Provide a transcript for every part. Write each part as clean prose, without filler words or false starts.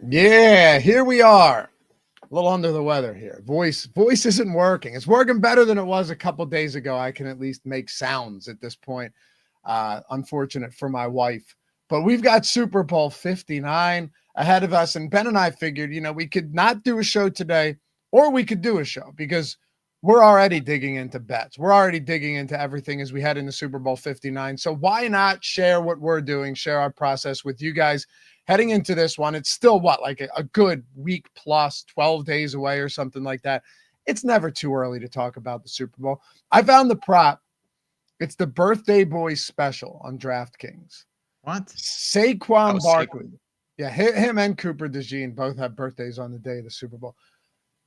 Yeah, here we are. A little under the weather here. Voice isn't working. It's working better than it was a couple days ago. I can at least make sounds at this point. Unfortunate for my wife. But we've got Super Bowl 59 ahead of us. And Ben and I figured, we could not do a show today, or we could do a show because we're already digging into bets. We're already digging into everything as we head into Super Bowl 59. So why not share what we're doing, share our process with you guys heading into this one? It's still like a good week plus, 12 days away or something like that. It's never too early to talk about the Super Bowl. I found the prop. It's the Birthday Boys special on DraftKings. What? Saquon Barkley. Yeah, him and Cooper DeJean both have birthdays on the day of the Super Bowl.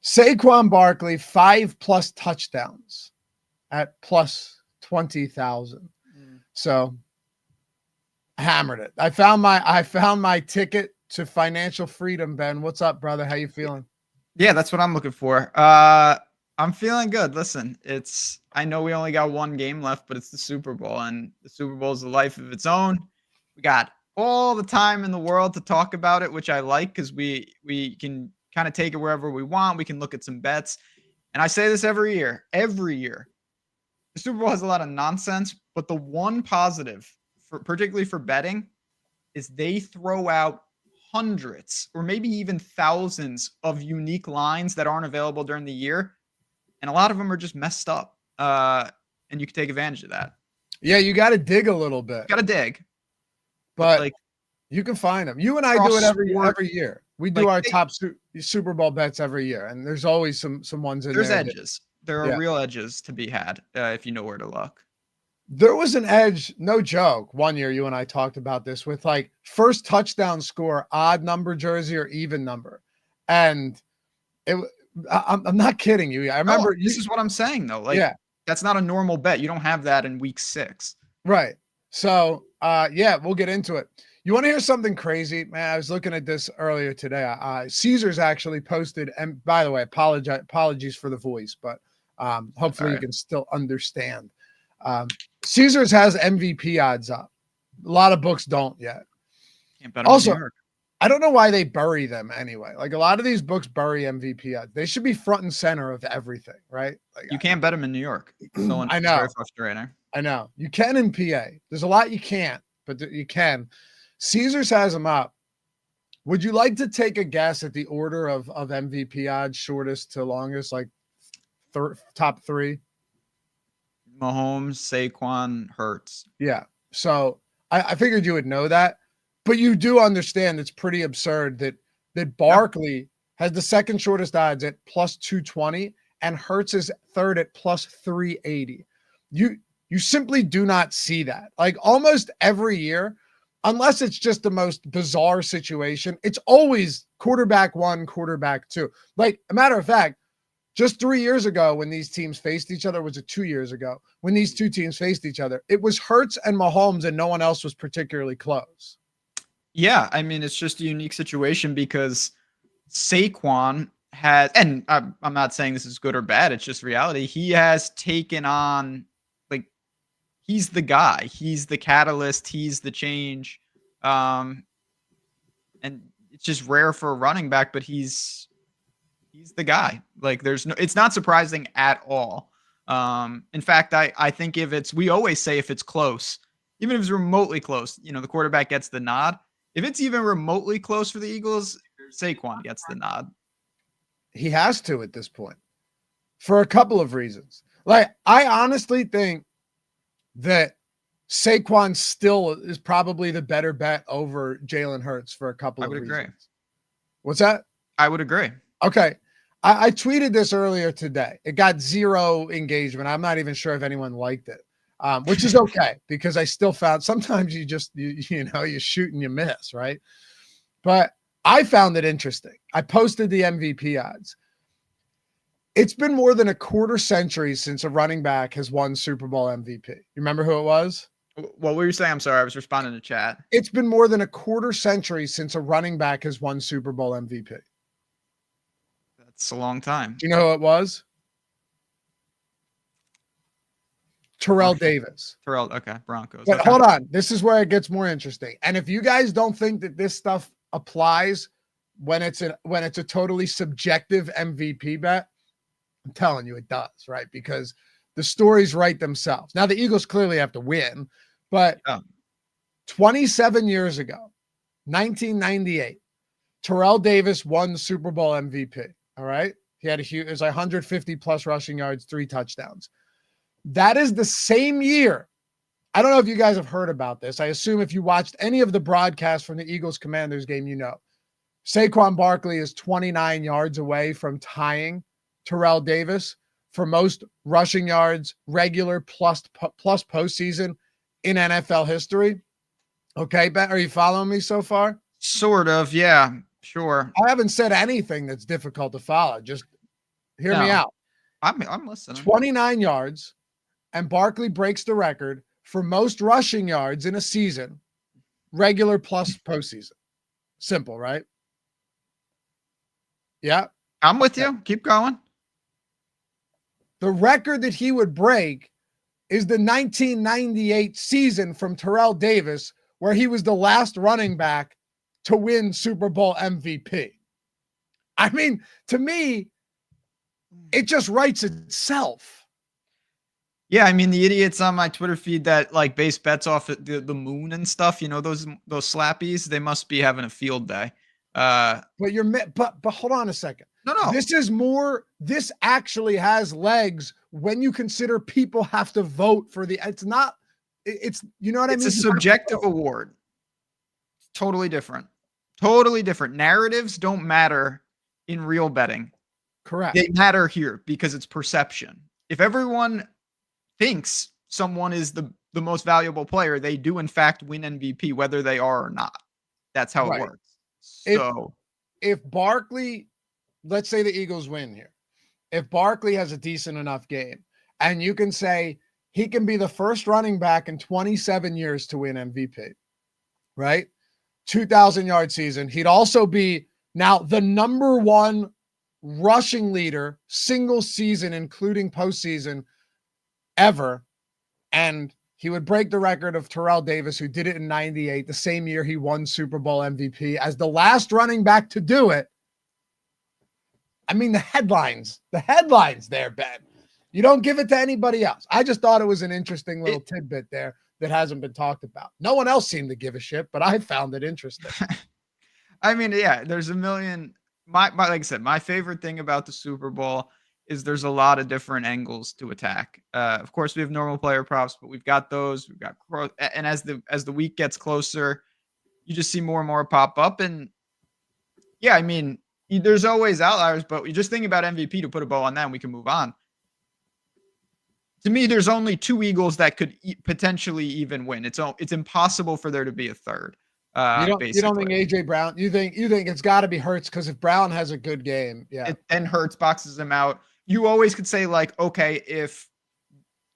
Saquon Barkley, 5+ touchdowns at plus 20,000. So hammered it. I found my ticket to financial freedom. Ben, what's up, brother? How you feeling? Yeah, that's what I'm looking for. I'm feeling good. Listen, I know we only got one game left, but it's the Super Bowl, and the Super Bowl is a life of its own. We got all the time in the world to talk about it, which I like because we can kind of take it wherever we want. We can look at some bets. And I say this every year. The Super Bowl has a lot of nonsense, but the one positive, particularly for betting, is they throw out hundreds or maybe even thousands of unique lines that aren't available during the year. And a lot of them are just messed up. And you can take advantage of that. Yeah, you got to dig a little bit. Got to dig. But you can find them. You and I do it every year. We do our top Super Bowl bets every year, and there's always some ones in there. There's edges. There are real edges to be had if you know where to look. There was an edge, no joke. One year, you and I talked about this with first touchdown score, odd number jersey or even number, and I'm not kidding you. I remember this is what I'm saying though. That's not a normal bet. You don't have that in week 6. Right. So we'll get into it. You want to hear something crazy? Man, I was looking at this earlier today. Caesars actually posted, and by the way, apologies for the voice, but hopefully you can still understand. Caesars has MVP odds up. A lot of books don't yet. Can't bet on New York. I don't know why they bury them anyway. A lot of these books bury MVP odds. They should be front and center of everything, right? You can't bet them in New York. I know. Very frustrating. I know. You can in PA. There's a lot you can't, but you can. Caesars has them up. Would you like to take a guess at the order of MVP odds, shortest to longest, top 3? Mahomes, Saquon, Hurts. Yeah. So I figured you would know that, but you do understand it's pretty absurd that Barkley has the second shortest odds at plus 220 and Hurts is third at plus 380. You simply do not see that. Almost every year, unless it's just the most bizarre situation, it's always quarterback 1, quarterback 2. A matter of fact, just 3 years ago when these teams faced each other, was it 2 years ago? When these two teams faced each other, it was Hurts and Mahomes and no one else was particularly close. Yeah, I mean, it's just a unique situation because Saquon has, and I'm not saying this is good or bad, it's just reality. He has taken on, he's the guy. He's the catalyst. He's the change. And it's just rare for a running back, but he's the guy. It's not surprising at all. In fact, I think we always say if it's close, even if it's remotely close, the quarterback gets the nod. If it's even remotely close for the Eagles, Saquon gets the nod. He has to at this point for a couple of reasons. I honestly think that Saquon still is probably the better bet over Jalen Hurts for a couple of reasons. I would agree. What's that? I would agree. Okay. I tweeted this earlier today. It got 0 engagement. I'm not even sure if anyone liked it, which is okay because I still found sometimes you just, you shoot and you miss, right? But I found it interesting. I posted the MVP odds. It's been more than a quarter century since a running back has won Super Bowl MVP. You remember who it was? What were you saying? I'm sorry. I was responding to chat. It's been more than a quarter century since a running back has won Super Bowl MVP. That's a long time. Do you know who it was? Terrell Davis. Okay, Broncos. But hold on. This is where it gets more interesting. And if you guys don't think that this stuff applies, when it's a totally subjective MVP bet? I'm telling you it does, right? Because the stories write themselves. Now the Eagles clearly have to win, but 27 years ago, 1998, Terrell Davis won the Super Bowl MVP. All right. He had it was 150 plus rushing yards, 3 touchdowns. That is the same year. I don't know if you guys have heard about this. I assume if you watched any of the broadcasts from the Eagles Commanders game, you know. Saquon Barkley is 29 yards away from tying Terrell Davis for most rushing yards, regular plus postseason in NFL history. Okay, Ben, are you following me so far? Sort of, yeah, sure. I haven't said anything that's difficult to follow. Just hear me out. I'm listening. 29 yards, and Barkley breaks the record for most rushing yards in a season, regular plus postseason. Simple, right? Yeah. I'm with you. Keep going. The record that he would break is the 1998 season from Terrell Davis, where he was the last running back to win Super Bowl MVP. I mean, to me, it just writes itself. Yeah, I mean, the idiots on my Twitter feed that like base bets off the moon and stuff, you know, those slappies, they must be having a field day. But hold on a second. No. This actually has legs when you consider people have to vote for it's you know what I mean? It's a subjective award. Totally different. Totally different. Narratives don't matter in real betting. Correct. They matter here because it's perception. If everyone thinks someone is the most valuable player, they do in fact win MVP, whether they are or not. That's how it works. So if Barkley, let's say the Eagles win here, if Barkley has a decent enough game, and you can say he can be the first running back in 27 years to win MVP, right? 2,000-yard season. He'd also be now the number 1 rushing leader, single season, including postseason, ever. And he would break the record of Terrell Davis, who did it in 98, the same year he won Super Bowl MVP, as the last running back to do it. I mean, the headlines there, Ben. You don't give it to anybody else. I just thought it was an interesting little tidbit there that hasn't been talked about. No one else seemed to give a shit, but I found it interesting. I mean, yeah, there's a million. Like I said, my favorite thing about the Super Bowl is there's a lot of different angles to attack. Of course, we have normal player props, but we've got those. We've got growth, and as the week gets closer, you just see more and more pop up. And yeah, I mean, there's always outliers, but you just think about MVP to put a bow on that, and we can move on. To me, there's only 2 Eagles that could potentially even win. It's impossible for there to be a third. You don't think AJ Brown? You think it's got to be Hurts, because if Brown has a good game, then Hurts boxes him out. You always could say like, okay, if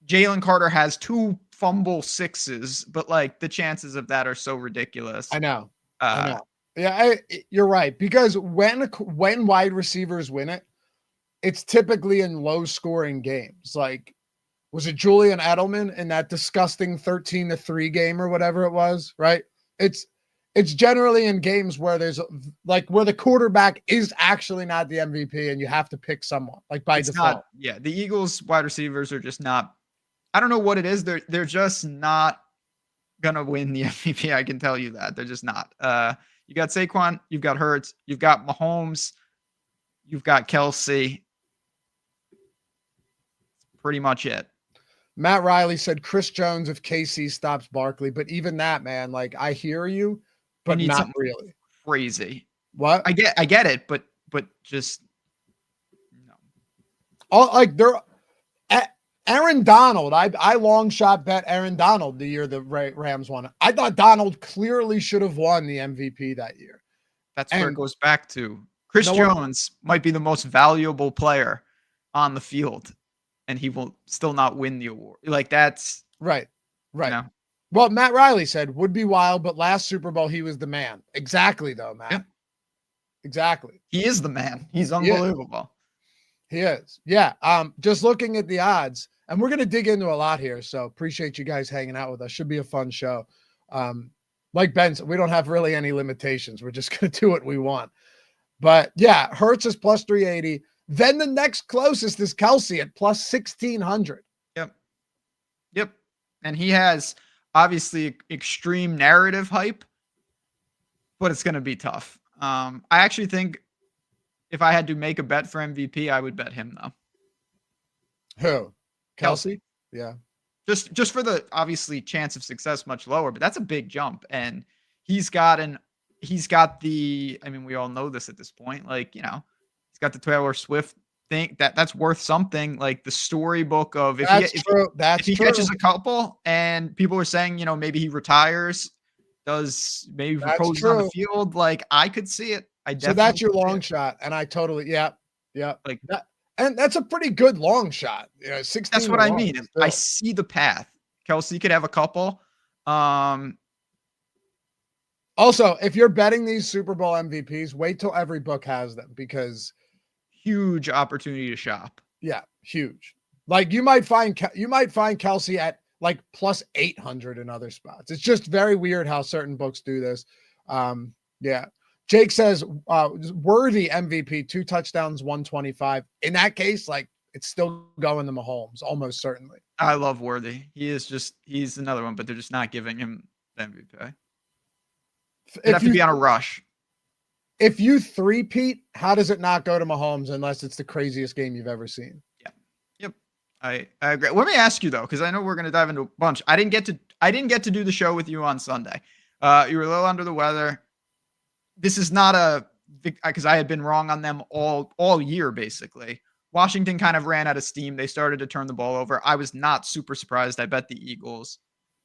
Jalen Carter has 2 fumble 6s, but like the chances of that are so ridiculous. I know. Yeah, you're right, because when wide receivers win it, it's typically in low scoring games. Like, was it Julian Edelman in that disgusting 13-3 game or whatever it was? Right. It's generally in games where there's where the quarterback is actually not the MVP and you have to pick someone like by default. The Eagles wide receivers are just not, I don't know what it is. They're just not going to win the MVP. I can tell you that. They're just not. You got Saquon, you've got Hurts, you've got Mahomes, you've got Kelsey. Pretty much it. Matt Riley said Chris Jones if KC stops Barkley, but even that, man, like, I hear you, but not really. Crazy. What? I get it, but just no. Aaron Donald. I long shot bet Aaron Donald the year the Rams won. I thought Donald clearly should have won the MVP that year. That's where it goes back to. Chris Jones might be the most valuable player on the field, and he will still not win the award. Like, that's right. You know? Well, Matt Riley said would be wild, but last Super Bowl he was the man. Exactly, though, Matt. Yeah. Exactly. He is the man. He's unbelievable. He is. Yeah. Just looking at the odds, and we're going to dig into a lot here, so appreciate you guys hanging out with us. Should be a fun show. Like Ben said, we don't have really any limitations. We're just going to do what we want. But yeah, Hurts is plus 380. Then the next closest is Kelsey at plus 1600. Yep. And he has obviously extreme narrative hype, but it's going to be tough. I actually think if I had to make a bet for MVP, I would bet him though. Who? Kelsey? Yeah. Just for the obviously chance of success much lower, but that's a big jump. And he's got the, I mean, we all know this at this point, like, you know, he's got the Taylor Swift thing that's worth something, like the storybook of if he catches a couple and people are saying, you know, maybe he retires, does maybe propose on the field. Like I could see it. So that's your long shot. And I totally, yeah. Like that. And that's a pretty good long shot. You know, 16. That's what I mean. Still. I see the path. Kelsey could have a couple. Also, if you're betting these Super Bowl MVPs, wait till every book has them because huge opportunity to shop. Yeah, huge. Like you might find Kelsey at like plus 800 in other spots. It's just very weird how certain books do this. Yeah. Jake says worthy MVP, 2 touchdowns, 125. In that case, like it's still going to Mahomes, almost certainly. I love Worthy. He's another one, but they're just not giving him the MVP. It'd have to be on a rush. If you three-peat, how does it not go to Mahomes unless it's the craziest game you've ever seen? Yeah. Yep. I agree. Let me ask you though, because I know we're going to dive into a bunch. I didn't get to do the show with you on Sunday. You were a little under the weather. This is not because I had been wrong on them all year, basically. Washington kind of ran out of steam. They started to turn the ball over. I was not super surprised. I bet the Eagles.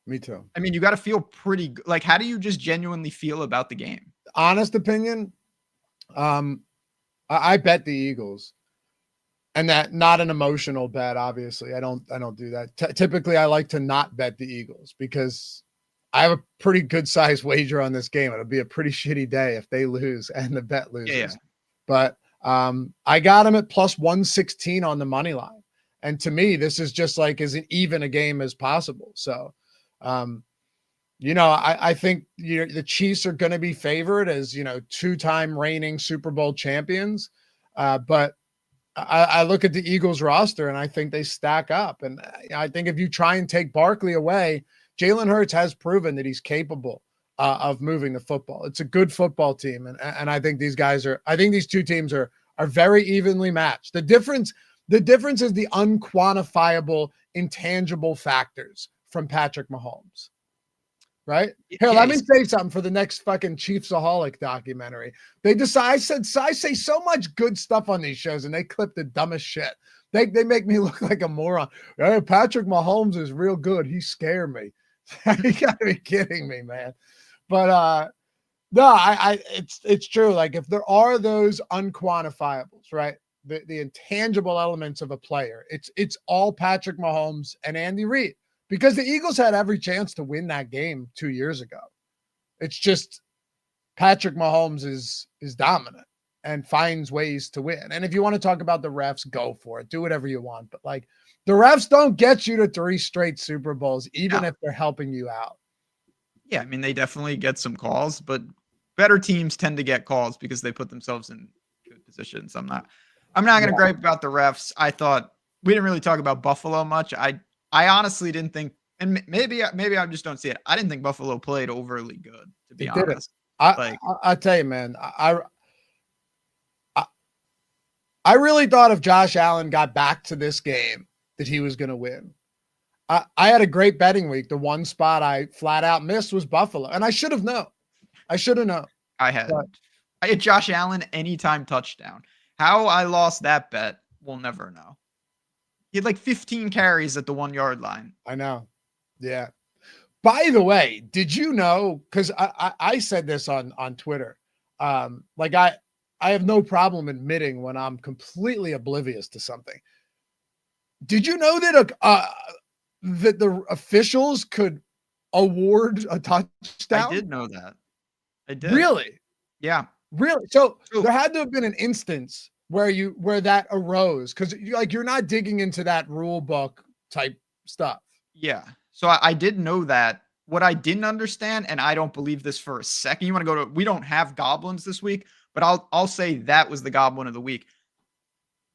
Me too. I mean, you got to feel pretty good. Like, how do you just genuinely feel about the game? Honest opinion, I bet the Eagles, and that not an emotional bet. Obviously, I don't do that. Typically, I like to not bet the Eagles because I have a pretty good sized wager on this game. It'll be a pretty shitty day if they lose and the bet loses. Yeah. But I got them at plus 116 on the money line, and to me, this is just like as even a game as possible. So. You know, I think the Chiefs are going to be favored as, you know, 2-time reigning Super Bowl champions. But I look at the Eagles roster and I think they stack up. And I think if you try and take Barkley away, Jalen Hurts has proven that he's capable of moving the football. It's a good football team. And I think these two teams are very evenly matched. The difference is the unquantifiable, intangible factors from Patrick Mahomes. Right? Here, let me say something for the next fucking Chiefsaholic documentary. They decide I say so much good stuff on these shows and they clip the dumbest shit. They make me look like a moron. Hey, Patrick Mahomes is real good. He scared me. You gotta be kidding me, man. But no, it's true. Like if there are those unquantifiables, right? The intangible elements of a player, it's all Patrick Mahomes and Andy Reid. Because the Eagles had every chance to win that game 2 years ago. It's just Patrick Mahomes is dominant and finds ways to win. And if you want to talk about the refs, go for it. Do whatever you want. But like the refs don't get you to 3 straight Super Bowls, even if they're helping you out. Yeah, I mean, they definitely get some calls, but better teams tend to get calls because they put themselves in good positions. I'm not going to gripe about the refs. I thought we didn't really talk about Buffalo much. I honestly didn't think, and maybe I just don't see it. I didn't think Buffalo played overly good, to be honest. I tell you, man, I really thought if Josh Allen got back to this game that he was going to win. I had a great betting week. The one spot I flat out missed was Buffalo, and I should have known. I had Josh Allen anytime touchdown. How I lost that bet, we'll never know. He had like 15 carries at the 1 yard line. I know. Yeah. By the way, did you know, because I said this on Twitter, like I have no problem admitting when I'm completely oblivious to something. Did you know that that the officials could award a touchdown? I did know that. I did. Really? Yeah. Really? So there had to have been an instance where that arose because you're not digging into that rule book type stuff. Yeah. So I did know that what I didn't understand, and I don't believe this for a second. You want to go to, we don't have goblins this week, but I'll say that was the goblin of the week.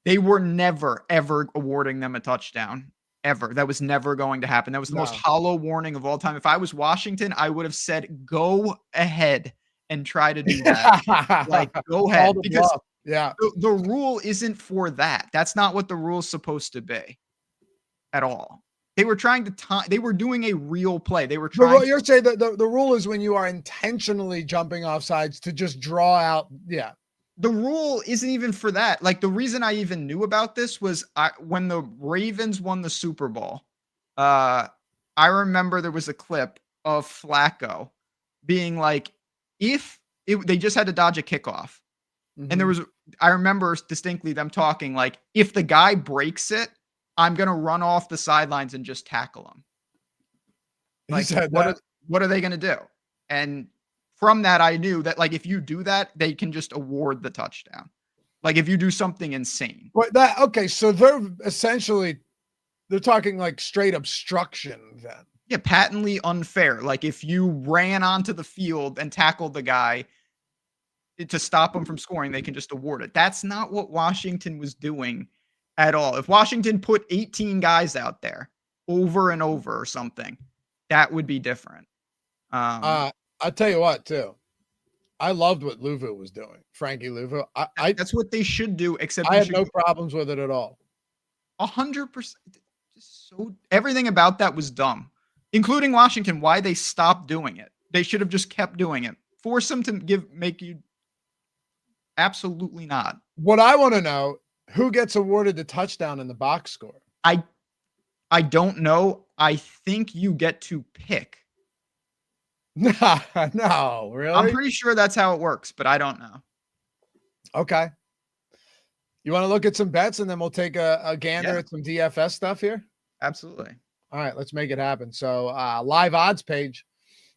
They were never, ever awarding them a touchdown. Ever. That was never going to happen. That was the most hollow warning of all time. If I was Washington, I would have said, go ahead and try to do that. Like, go ahead. Because the rule isn't for that. That's not what the rule is supposed to be at all. They were trying to they were doing a real play. They were trying. You're saying that the rule is when you are intentionally jumping off sides to just draw out. Yeah. The rule isn't even for that. Like, the reason I even knew about this was when the Ravens won the Super Bowl. I remember there was a clip of Flacco being like, they just had to dodge a kickoff. Mm-hmm. And I remember distinctly them talking like, if the guy breaks it, I'm going to run off the sidelines and just tackle him. Like, what are they going to do? And from that, I knew that, like, if you do that, they can just award the touchdown. Like, if you do something insane. But okay, so they're talking like straight obstruction then. Yeah, patently unfair. Like, if you ran onto the field and tackled the guy to stop him from scoring, they can just award it. That's not what Washington was doing at all. If Washington put 18 guys out there over and over or something, that would be different. I'll tell you what, too. I loved what Loughran was doing. Frankie Loughran. That's what they should do, except I had no problems with it at all. 100%. So everything about that was dumb, including Washington, why they stopped doing it. They should have just kept doing it. Force them to make you. Absolutely not. What I want to know, who gets awarded the touchdown in the box score? I don't know. I think you get to pick. No, really? I'm pretty sure that's how it works, but I don't know. Okay. You want to look at some bets and then we'll take a gander at some DFS stuff here? Absolutely. All right, let's make it happen. So live odds page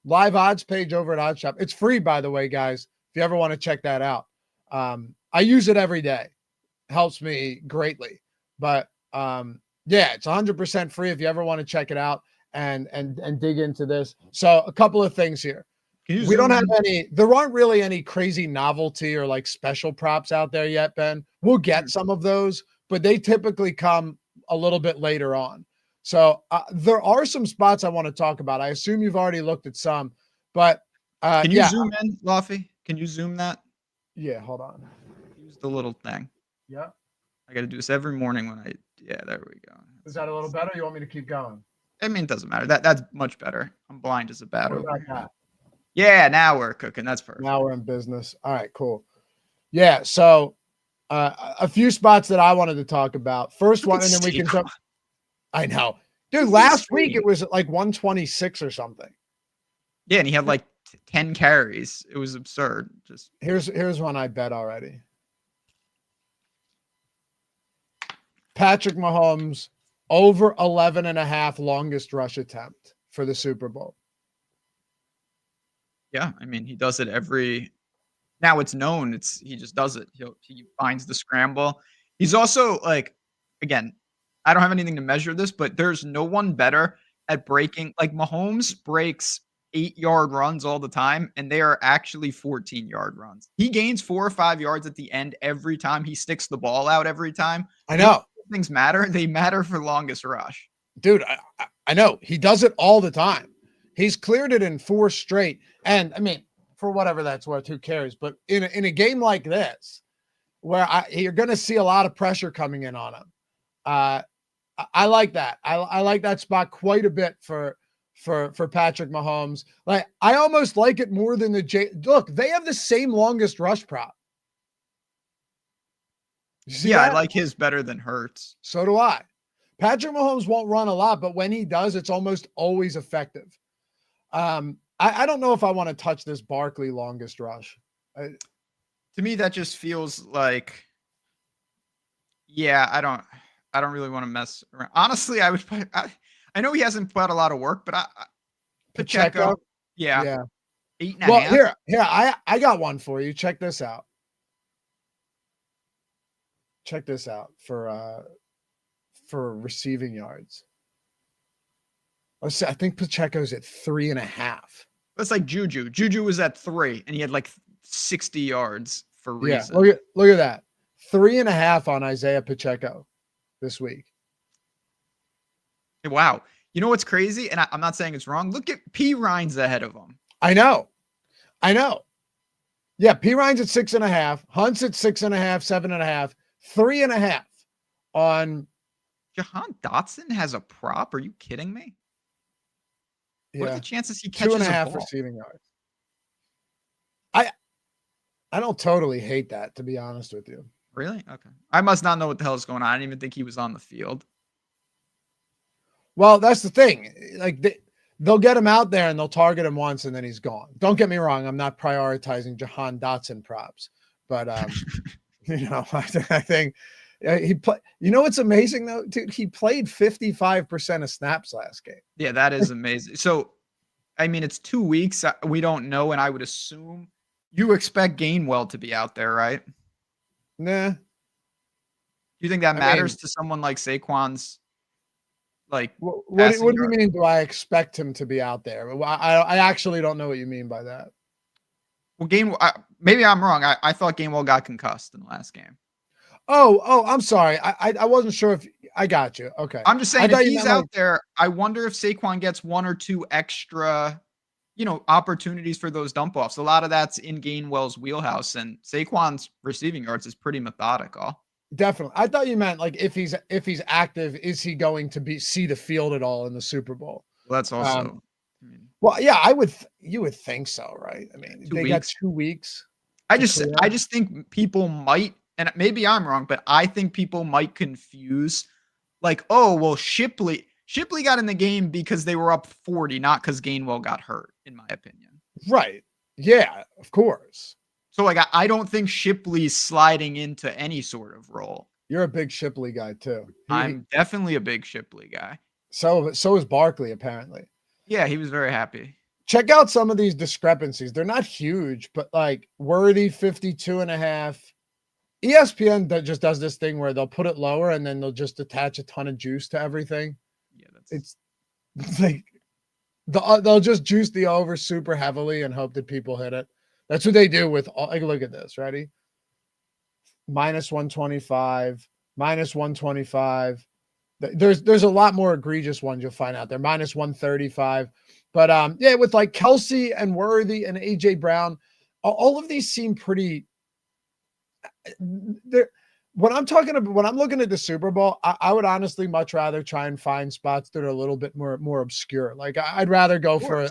over at OddsShop. It's free, by the way, guys, if you ever want to check that out. I use it every day. Helps me greatly. But it's 100% free if you ever want to check it out and dig into this. So a couple of things here. We don't have there aren't really any crazy novelty or like special props out there yet, Ben. We'll get some of those, but they typically come a little bit later on. So there are some spots I want to talk about. I assume you've already looked at some, but can you zoom in, Laffy? Can you zoom that? Yeah, hold on. Use the little thing. Yeah. I got to do this every morning when there we go. Is that a little better? You want me to keep going? I mean, it doesn't matter. That's much better. I'm blind as a bat. Yeah, now we're cooking. That's perfect. Now we're in business. All right, cool. Yeah, so a few spots that I wanted to talk about. First one, and then we can jump. I know. Dude, last week it was like 126 or something. Yeah, and he had like 10 carries. It was absurd. Just here's one I bet already. Patrick Mahomes over 11.5 longest rush attempt for the Super Bowl. Yeah, I mean, he does it now it's known. He just does it. He finds the scramble. He's also like, again, I don't have anything to measure this, but there's no one better at breaking. Like, Mahomes breaks 8-yard runs all the time, and they are actually 14-yard runs. He gains 4 or 5 yards at the end every time. He sticks the ball out every time. I know. Things matter. They matter for longest rush. Dude, I know. He does it all the time. He's cleared it in 4 straight. And I mean, for whatever that's worth, who cares? But in a game like this, where you're going to see a lot of pressure coming in on him, I like that. I like that spot quite a bit for Patrick Mahomes. Like, I almost like it more than look, they have the same longest rush prop. Yeah, I like his better than Hurts. So do I. Patrick Mahomes won't run a lot, but when he does, it's almost always effective. I don't know if I want to touch this Barkley longest rush. To me, that just feels like, I don't really want to mess around. Honestly, I know he hasn't put out a lot of work, but Pacheco. Yeah. 8.5. Well, here, I got one for you. Check this out. Check this out for receiving yards. I think Pacheco's at 3.5. That's like Juju. Juju was at 3, and he had like 60 yards for Yeah, Rasa. look at that. 3.5 on Isaiah Pacheco this week. Wow. You know what's crazy? And I'm not saying it's wrong. Look at P. Ryan's ahead of him. I know. Yeah, P. Ryan's at 6.5. Hunt's at 6.5, 7.5, 3.5 on. Jahan Dotson has a prop. Are you kidding me? Yeah. What are the chances he catches 2.5 receiving yards? I don't totally hate that, to be honest with you. Really? Okay. I must not know what the hell is going on. I didn't even think he was on the field. Well, that's the thing. Like they'll get him out there and they'll target him once and then he's gone. Don't get me wrong. I'm not prioritizing Jahan Dotson props, but you know, I think he play. You know what's amazing though, dude? He played 55% of snaps last game. Yeah, that is amazing. So, I mean, it's 2 weeks. We don't know, and I would assume you expect Gainwell to be out there, right? Nah. Do you think that matters to someone like Saquon's? Like, what do you mean? Do I expect him to be out there? I actually don't know what you mean by that. Well, maybe I'm wrong. I thought Gainwell got concussed in the last game. Oh, I'm sorry. I wasn't sure if I got you. Okay. I'm just saying if he's out there, I wonder if Saquon gets 1 or 2 extra, opportunities for those dump offs. A lot of that's in Gainwell's wheelhouse, and Saquon's receiving yards is pretty methodical. Definitely. I thought you meant like if he's active, is he going to see the field at all in the Super Bowl? Well, that's also. Well, yeah, you would think so, right? I mean, they got 2 weeks. I just think people might, and maybe I'm wrong, but I think people might confuse, like, oh, well, Shipley got in the game because they were up 40, not because Gainwell got hurt, in my opinion. Right. Yeah, of course. So, like, I don't think Shipley's sliding into any sort of role. You're a big Shipley guy, too. I'm definitely a big Shipley guy. So is Barkley, apparently. Yeah, he was very happy. Check out some of these discrepancies. They're not huge, but like Worthy 52.5. ESPN that just does this thing where they'll put it lower and then they'll just attach a ton of juice to everything. Yeah, it's like they'll just juice the over super heavily and hope that people hit it. That's what they do with all. Like, look at this. Ready? -125, -125. There's a lot more egregious ones you'll find out there. -135. But yeah, with like Kelsey and Worthy and AJ Brown, all of these seem pretty. When I'm looking at the Super Bowl, I would honestly much rather try and find spots that are a little bit more obscure. Like I'd rather go for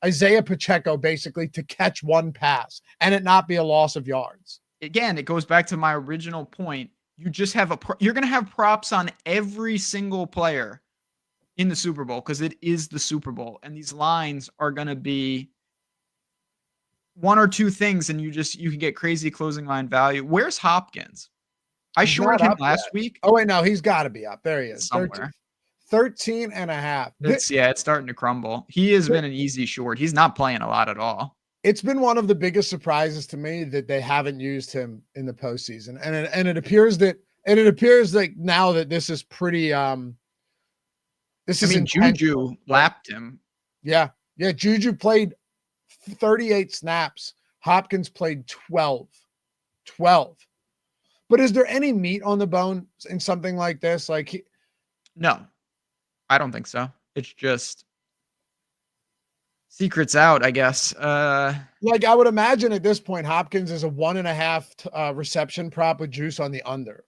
Isaiah Pacheco basically to catch one pass and it not be a loss of yards. Again, it goes back to my original point. You just have you're going to have props on every single player in the Super Bowl because it is the Super Bowl, and these lines are going to be 1 or 2 things, and you can get crazy closing line value. Where's Hopkins? I shorted him last week. Oh wait, no, he's got to be up. There he is. Somewhere. 13.5. It's starting to crumble. He has been an easy short. He's not playing a lot at all. It's been one of the biggest surprises to me that they haven't used him in the postseason, and it appears like now that this is pretty. Juju lapped him. Yeah. Juju played 38 snaps. Hopkins played 12. But is there any meat on the bone in something like this? No, I don't think so. It's just secrets out, I guess. Like I would imagine at this point, Hopkins is a 1.5 reception prop with juice on the under.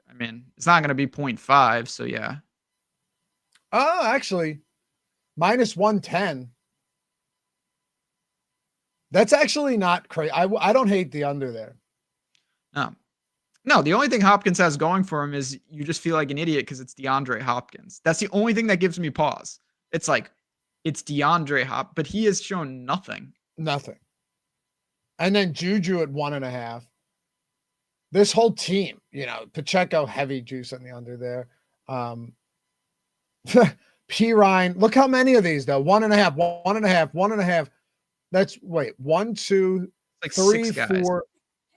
I mean, it's not going to be 0.5, so yeah. Oh, actually, -110. That's actually not crazy. I don't hate the under there. No, the only thing Hopkins has going for him is you just feel like an idiot because it's DeAndre Hopkins. That's the only thing that gives me pause. It's like, it's DeAndre but he has shown nothing. Nothing. And then Juju at 1.5. This whole team, Pacheco heavy juice on the under there. P. Ryan, look how many of these though. 1.5. That's 1, 2, 3, 4,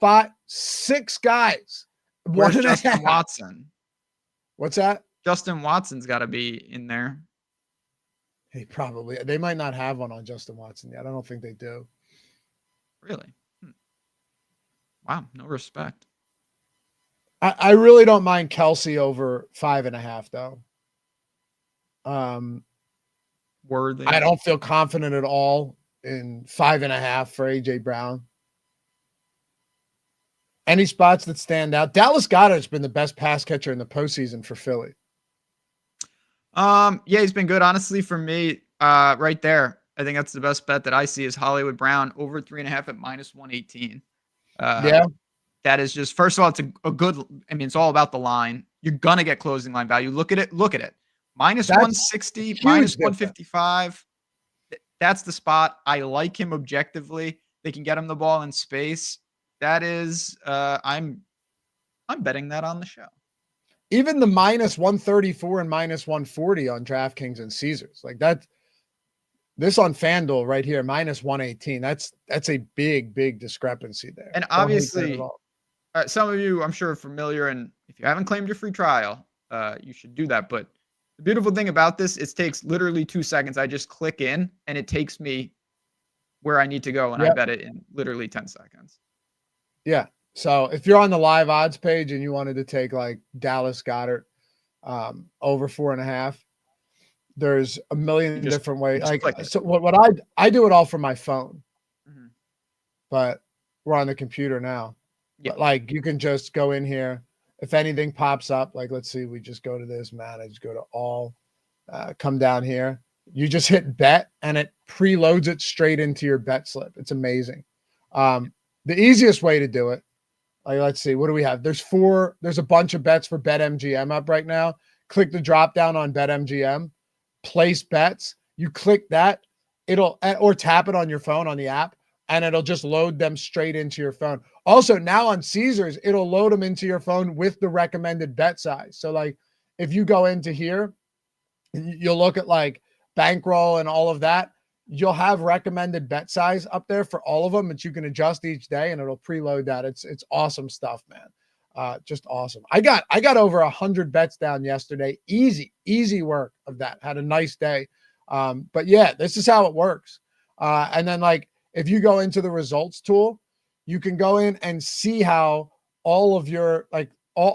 5, 6 guys. Where's Justin Watson? What's that? Justin Watson's got to be in there. They might not have one on Justin Watson yet. I don't think they do. Really? Wow, no respect. I really don't mind Kelsey over 5.5 though. Worthy. I don't feel confident at all in 5.5 for AJ Brown. Any spots that stand out? Dallas Goedert's been the best pass catcher in the postseason for Philly. Yeah, he's been good. Honestly, for me, right there, I think that's the best bet that I see is Hollywood Brown over 3.5 at -118. Yeah. That is just, first of all, it's a good, I mean, it's all about the line. You're going to get closing line value. Look at it. -160, -155. That's the spot. I like him objectively. They can get him the ball in space. That is, I'm betting that on the show. Even the -134 and -140 on DraftKings and Caesars, like that. This on FanDuel right here, -118. That's a big discrepancy there. And obviously, some of you, I'm sure, are familiar. And if you haven't claimed your free trial, you should do that. But the beautiful thing about this, it takes literally 2 seconds. I just click in and it takes me where I need to go. And I bet it in literally 10 seconds. Yeah. So if you're on the live odds page and you wanted to take like Dallas Goedert over 4.5, there's a million different ways. Like, so what I do it all from my phone, but we're on the computer now. Yeah. But like you can just go in here. If anything pops up, like let's see, we just go to this, manage, go to all, come down here. You just hit bet and it preloads it straight into your bet slip. It's amazing. The easiest way to do it, like let's see, what do we have? There's a bunch of bets for BetMGM up right now. Click the drop down on BetMGM. Place bets. You click that, or tap it on your phone on the app, and it'll just load them straight into your phone. Also, now on Caesars, it'll load them into your phone with the recommended bet size. So, like, if you go into here, you'll look at like bankroll and all of that. You'll have recommended bet size up there for all of them that you can adjust each day, and it'll preload that. It's awesome stuff, man. Just awesome. I got over 100 bets down yesterday. Easy work of that. Had a nice day. But yeah, this is how it works. And then like, if you go into the results tool, you can go in and see how all of your,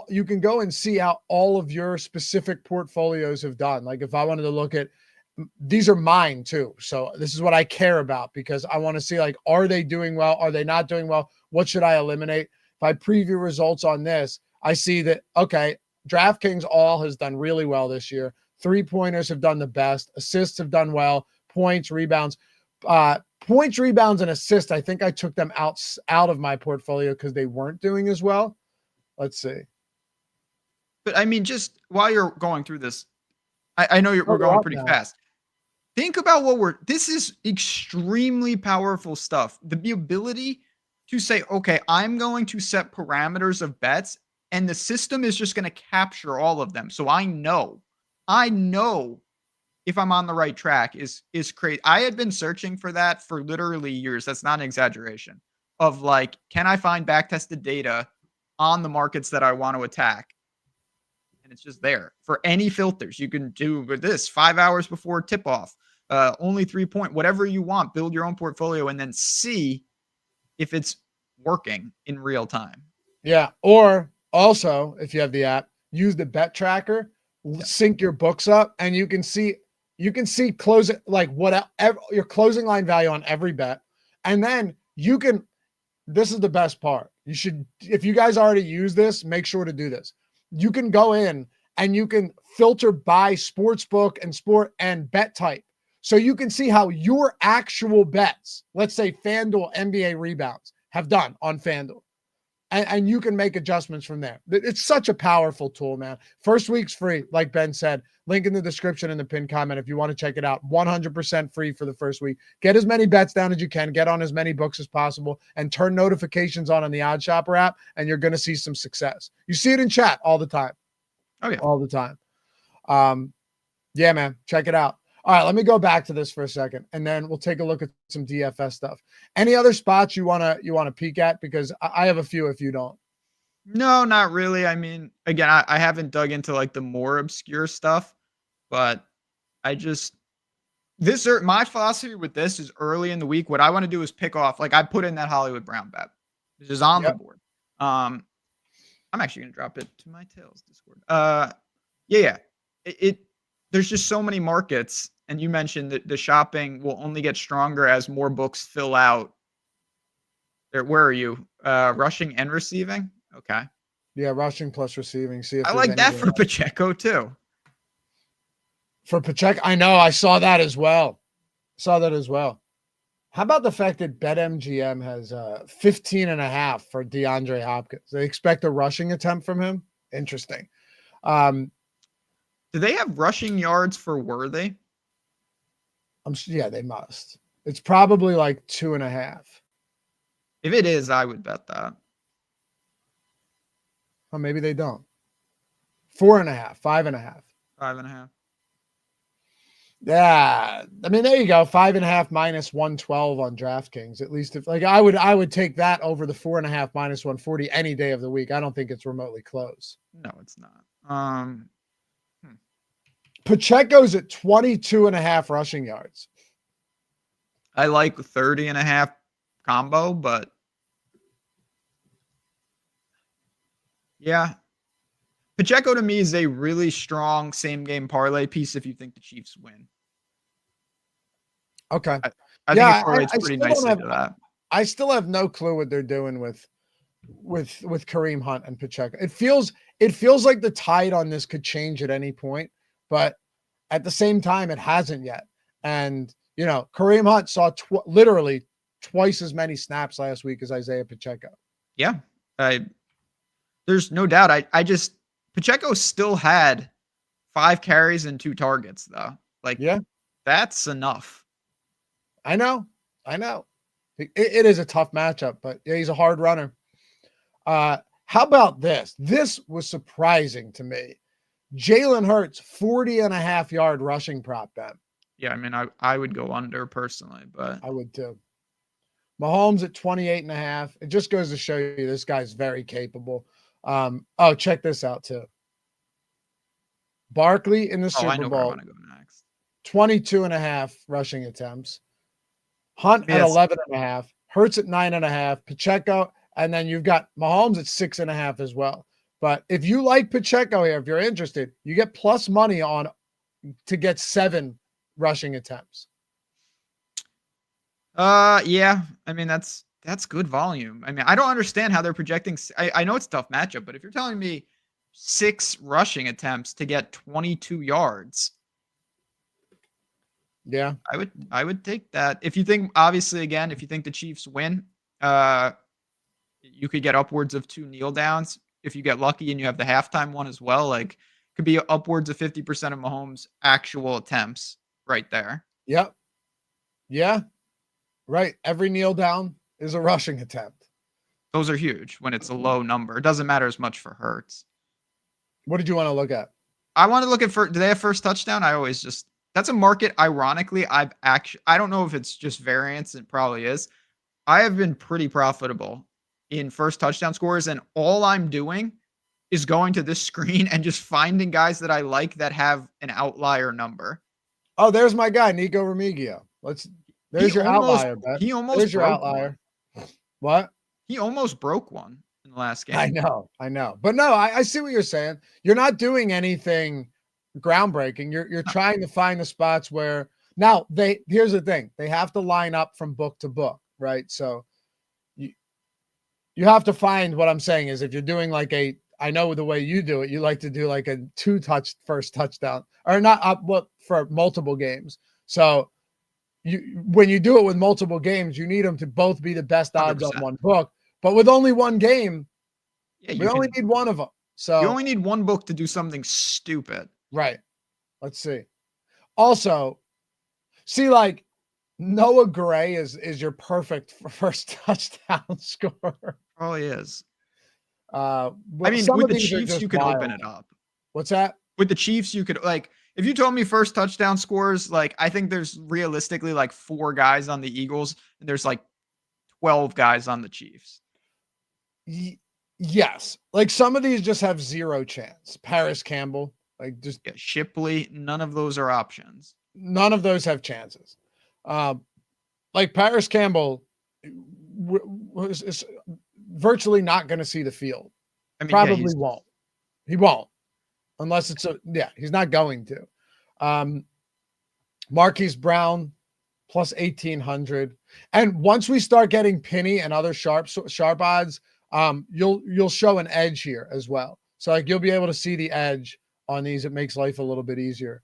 you can go and see how all of your specific portfolios have done. Like if I wanted to look at, these are mine too. So this is what I care about because I want to see like, are they doing well? Are they not doing well? What should I eliminate? If I preview results on this, I see that, okay, DraftKings all has done really well this year. 3-pointers have done the best. Assists have done well. Points, rebounds. Points, rebounds, and assists, I think I took them out of my portfolio because they weren't doing as well. Let's see. But I mean, just while you're going through this, I know we're going pretty fast. Think about this is extremely powerful stuff. The ability to say, okay, I'm going to set parameters of bets and the system is just going to capture all of them. So I know if I'm on the right track is crazy. I had been searching for that for literally years. That's not an exaggeration of like, can I find back-tested data on the markets that I want to attack? And it's just there for any filters you can do with this 5 hours before tip off, only 3-point, whatever you want, build your own portfolio and then see if it's working in real time. Yeah. Or also, if you have the app, use the bet tracker, sync your books up, and you can see close it like whatever your closing line value on every bet. And then this is the best part. You should, if you guys already use this, make sure to do this. You can go in and you can filter by sportsbook and sport and bet type. So you can see how your actual bets, let's say FanDuel NBA rebounds, have done on FanDuel. And you can make adjustments from there. It's such a powerful tool, man. First week's free, like Ben said. Link in the description in the pinned comment if you want to check it out. 100% free for the first week. Get as many bets down as you can. Get on as many books as possible. And turn notifications on the OddsShopper app, and you're going to see some success. You see it in chat all the time. Oh, yeah. All the time. Yeah, man. Check it out. All right, let me go back to this for a second, and then we'll take a look at some DFS stuff. Any other spots you wanna peek at? Because I have a few if you don't. No, not really. I mean, again, I haven't dug into like the more obscure stuff, but I just My philosophy with this is early in the week. What I want to do is pick off, like I put in that Hollywood Brown bet, which is on the board. I'm actually going to drop it to my Tails Discord. Yeah. There's just so many markets, and you mentioned that the shopping will only get stronger as more books fill out. Where are you? Rushing and receiving? Okay. Yeah, rushing plus receiving. See if I like that for Pacheco too. For Pacheco, I know. I saw that as well. How about the fact that BetMGM has 15.5 for DeAndre Hopkins? They expect a rushing attempt from him. Interesting. Do they have rushing yards for Worthy? Yeah, they must. It's probably like 2.5. If it is, I would bet that. Well, maybe they don't. 4.5, 5.5. 5.5. Yeah, I mean, there you go. 5.5 minus 112 on DraftKings. At least if I would take that over the 4.5 minus 140 any day of the week. I don't think it's remotely close. No, it's not. Pacheco's at 22.5 rushing yards. I like 30.5 combo, but yeah. Pacheco to me is a really strong same game parlay piece if you think the Chiefs win. Okay. I think it correlates pretty nicely to that. I still have no clue what they're doing with Kareem Hunt and Pacheco. It feels like the tide on this could change at any point, but at the same time, it hasn't yet. And Kareem Hunt saw literally twice as many snaps last week as Isaiah Pacheco. Yeah, there's no doubt. Pacheco still had 5 carries and 2 targets though. That's enough. I know. It is a tough matchup, but yeah, he's a hard runner. How about this? This was surprising to me. Jalen Hurts, 40.5 yard rushing prop bet. Yeah, I mean, I would go under personally, but I would too. Mahomes at 28.5. It just goes to show you this guy's very capable. Check this out too. Barkley in the Super Bowl. I want to go next. 22.5 rushing attempts. Hunt at 11.5. Hurts at 9.5. Pacheco, and then you've got Mahomes at 6.5 as well. But if you like Pacheco here, if you're interested, you get plus money on to get 7 rushing attempts. Yeah. I mean, that's good volume. I mean, I don't understand how they're projecting. I know it's a tough matchup, but if you're telling me 6 rushing attempts to get 22 yards. Yeah. I would take that. If you think, obviously, again, if you think the Chiefs win, you could get upwards of 2 kneel downs. If you get lucky and you have the halftime one as well, could be upwards of 50% of Mahomes' actual attempts right there. Yep. Yeah. Right. Every kneel down is a rushing attempt. Those are huge when it's a low number. It doesn't matter as much for Hurts. What did you want to look at? I want to look at do they have first touchdown? That's a market. Ironically, I don't know if it's just variance. It probably is. I have been pretty profitable in first touchdown scores, and all I'm doing is going to this screen and just finding guys that I like that have an outlier number. Oh, there's my guy, Nico Remigio. There's your outlier, bet. He almost there's your outlier. What? He almost broke one in the last game. I know. But no, I see what you're saying. You're not doing anything groundbreaking. You're trying to find the spots where now here's the thing. They have to line up from book to book, right? So you have to find what I'm saying is if you're doing I know the way you do it, you like to do like a 2 first touchdown or not up for multiple games. So when you do it with multiple games, you need them to both be the best odds 100%. On one book, but with only one game, we only need one of them. So you only need one book to do something stupid. Right. Let's see. Also, Noah Gray is your perfect first touchdown scorer. Oh, he is. I mean, with the Chiefs, you could open it up. What's that? With the Chiefs, you could if you told me first touchdown scores, I think there's realistically 4 guys on the Eagles, and there's 12 guys on the Chiefs. Yes. Some of these just have 0 chance. Paris Campbell, Shipley, none of those are options. None of those have chances. Like Paris Campbell is virtually not going to see the field. I mean, Probably won't. He won't. Unless it's he's not going to. Marquise Brown plus 1,800. And once we start getting penny and other sharp odds, you'll show an edge here as well. So like you'll be able to see the edge on these. It makes life a little bit easier.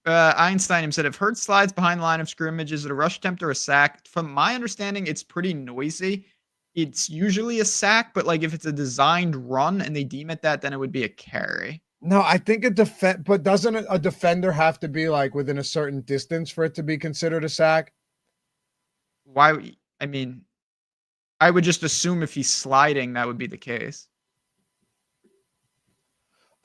Einstein said, if Hurts slides behind the line of scrimmage, is it a rush attempt or a sack? From my understanding, it's pretty noisy. It's usually a sack, but like if it's a designed run and they deem it that, then it would be a carry. No, I think but doesn't a defender have to be like within a certain distance for it to be considered a sack? Why? I mean, I would just assume if he's sliding, that would be the case.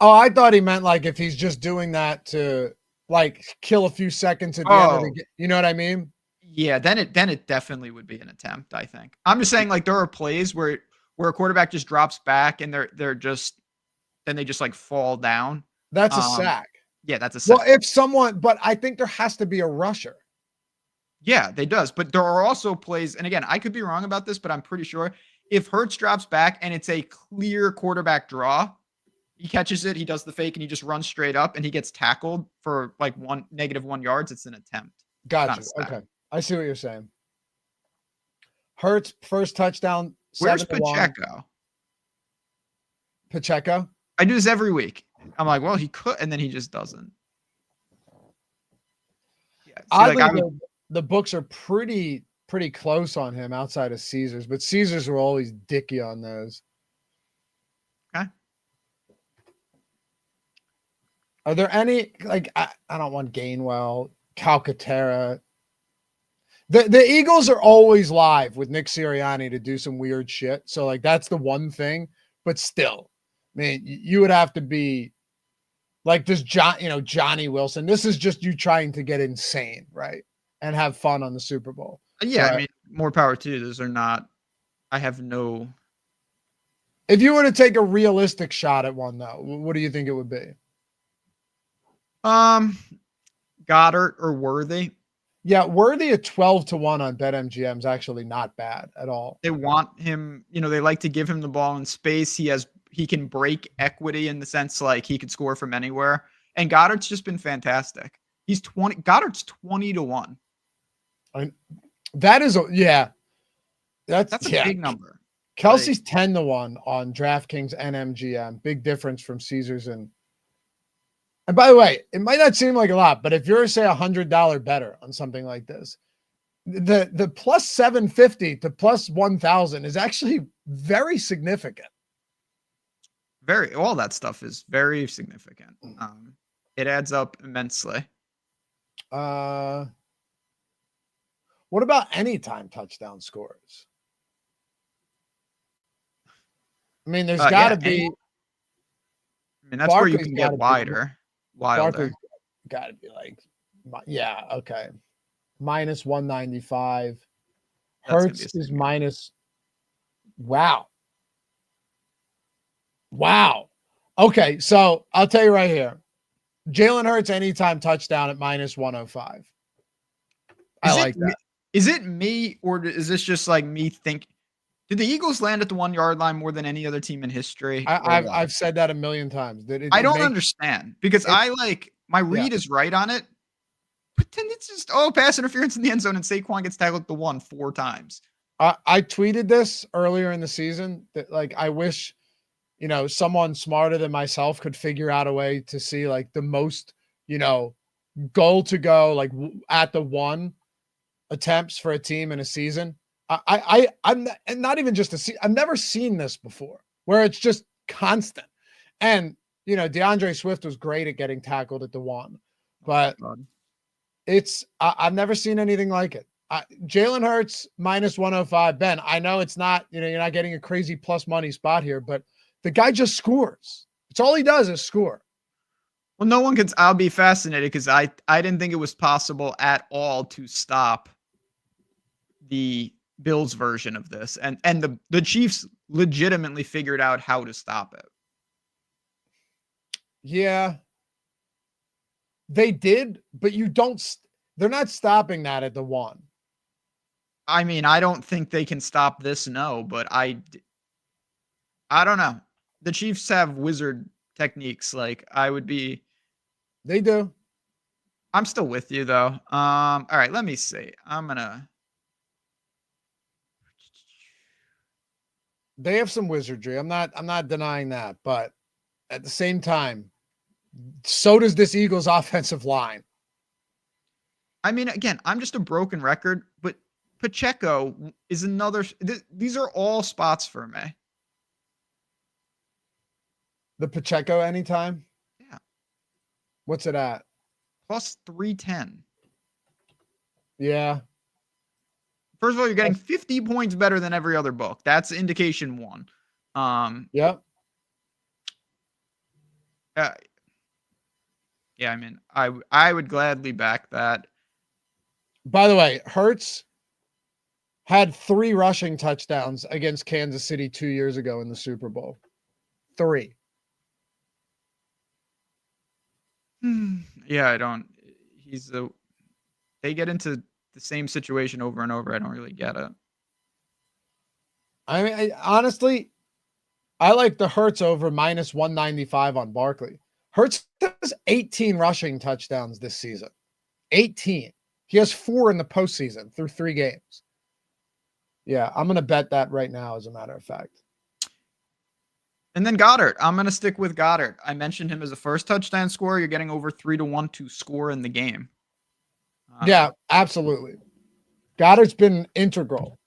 Oh, I thought he meant like if he's just doing that to like kill a few seconds at the end of the game. You know what I mean? Yeah, then it definitely would be an attempt, I think. I'm just saying like there are plays where a quarterback just drops back and they're just then they just like fall down. That's a sack. Yeah, that's a sack. Well, but I think there has to be a rusher. Yeah, they does. But there are also plays, and again, I could be wrong about this, but I'm pretty sure if Hurts drops back and it's a clear quarterback draw, he catches it, he does the fake, and he just runs straight up and he gets tackled for like -1 yards, it's an attempt. Gotcha. Okay. I see what you're saying. Hurts first touchdown. Where's Pacheco? Pacheco? I do this every week. I'm like, well, he could, and then he just doesn't. Yeah, the books are pretty close on him outside of Caesars, but Caesars were always dicky on those. Okay. Are there any like I don't want Gainwell, Calcaterra? The Eagles are always live with Nick Sirianni to do some weird shit. So like that's the one thing, but still, I mean, you would have to be like this Johnny Wilson. This is just you trying to get insane, right? And have fun on the Super Bowl. Yeah, I mean, more power to you. Those are not. I have no. If you were to take a realistic shot at one, though, what do you think it would be? Goddard or Worthy. Yeah, Worthy at 12-1 on BetMGM is actually not bad at all. They want him, they like to give him the ball in space. He can break equity in the sense like he could score from anywhere. And Goddard's just been fantastic. Goddard's 20-1. That is that's a big number. Kelsey's 10-1 on DraftKings and MGM. Big difference from Caesars and by the way, it might not seem like a lot, but if you're say $100 better on something like this, the plus 750 to plus 1,000 is actually very significant. All that stuff is very significant. It adds up immensely. What about anytime touchdown scores? I mean, there's got to be. I mean, that's Barkley's where you can get wilder. Barkley's got to be like, yeah, okay. Minus 195. Hurts is minus. Wow. Okay, so I'll tell you right here. Jalen Hurts anytime touchdown at minus 105. I like that. Is it me, or is this just like me think? Did the Eagles land at the 1 yard line more than any other team in history? I've said that a million times. I don't understand because my read is right on it, but then it's just pass interference in the end zone and Saquon gets tackled at the 1 4 times. I tweeted this earlier in the season that like I wish someone smarter than myself could figure out a way to see like the most goal to go like at the 1 attempts for a team in a season. I'm not even just I've never seen this before where it's just constant. And, DeAndre Swift was great at getting tackled at the 1, but I've never seen anything like it. Jalen Hurts minus 105. Ben, I know it's not, you're not getting a crazy plus money spot here, but the guy just scores. It's all he does is score. Well, I'll be fascinated because I didn't think it was possible at all to stop the Bills version of this, and the Chiefs legitimately figured out how to stop it. Yeah. They did, but they're not stopping that at the 1. I mean, I don't think they can stop this, no, but I don't know. The Chiefs have wizard techniques. Like, They do. I'm still with you though. All right, let me see. They have some wizardry. I'm not denying that, but at the same time, so does this Eagles offensive line. I mean, again, I'm just a broken record, but Pacheco is another. These are all spots for me. The Pacheco anytime? Yeah. What's it at? Plus 310. Yeah. First of all, you're getting 50 points better than every other book. That's indication 1. Yep. Yeah, I mean, I would gladly back that. By the way, Hurts had 3 rushing touchdowns against Kansas City 2 years ago in the Super Bowl. 3. Yeah, I don't. They get into the same situation over and over. I don't really get it. I mean, honestly, I like the Hurts over minus 195 on Barkley. Hurts has 18 rushing touchdowns this season. 18. He has 4 in the postseason through 3 games. Yeah, I'm going to bet that right now, as a matter of fact. And then Goddard. I'm going to stick with Goddard. I mentioned him as a first touchdown scorer. You're getting over 3-1 to score in the game. Yeah, absolutely. Goddard's been integral.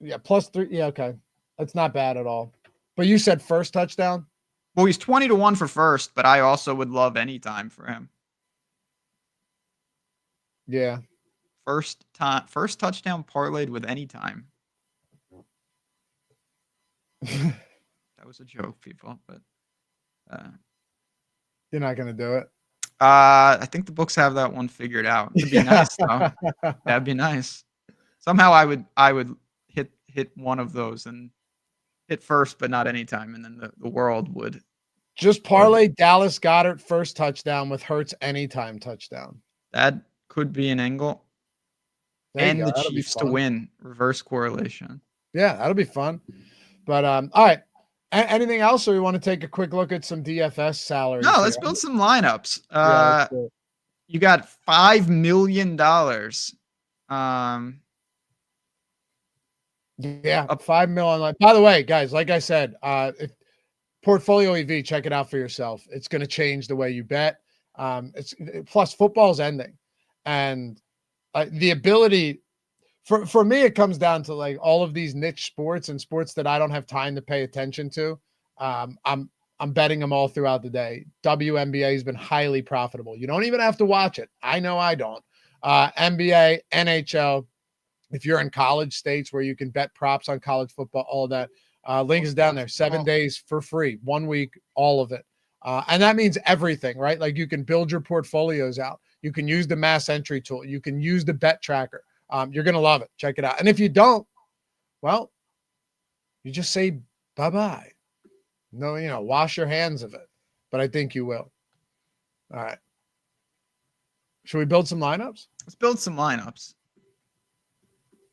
Yeah, plus 3. Yeah, okay. That's not bad at all. But you said first touchdown? Well, he's 20-1 for first, but I also would love any time for him. Yeah. First touchdown parlayed with any time. That was a joke, people, but you're not going to do it. I think the books have that one figured out. It'd be nice though. That'd be nice. Somehow I would hit one of those and hit first, but not anytime, and then the world would just parlay Dallas Goedert first touchdown with Hurts anytime touchdown. That could be an angle. And the Chiefs to win, reverse correlation. Yeah, that'll be fun. But all right. Anything else, or we want to take a quick look at some DFS salaries? No, let's build some lineups. You got $5 million. Yeah, up $5 million. By the way, guys, like I said, Portfolio EV, check it out for yourself. It's going to change the way you bet. Plus football's ending, and the ability for me, it comes down to like all of these niche sports and sports that I don't have time to pay attention to. I'm betting them all throughout the day. WNBA has been highly profitable. You don't even have to watch it. I know I don't. NBA, NHL. If you're in college states where you can bet props on college football, all that, link is down there. 7 days for free, 1 week, all of it. And that means everything, right? Like you can build your portfolios out. You can use the mass entry tool. You can use the bet tracker. You're going to love it. Check it out. And if you don't, well, you just say bye-bye. No, wash your hands of it. But I think you will. All right. Should we build some lineups? Let's build some lineups.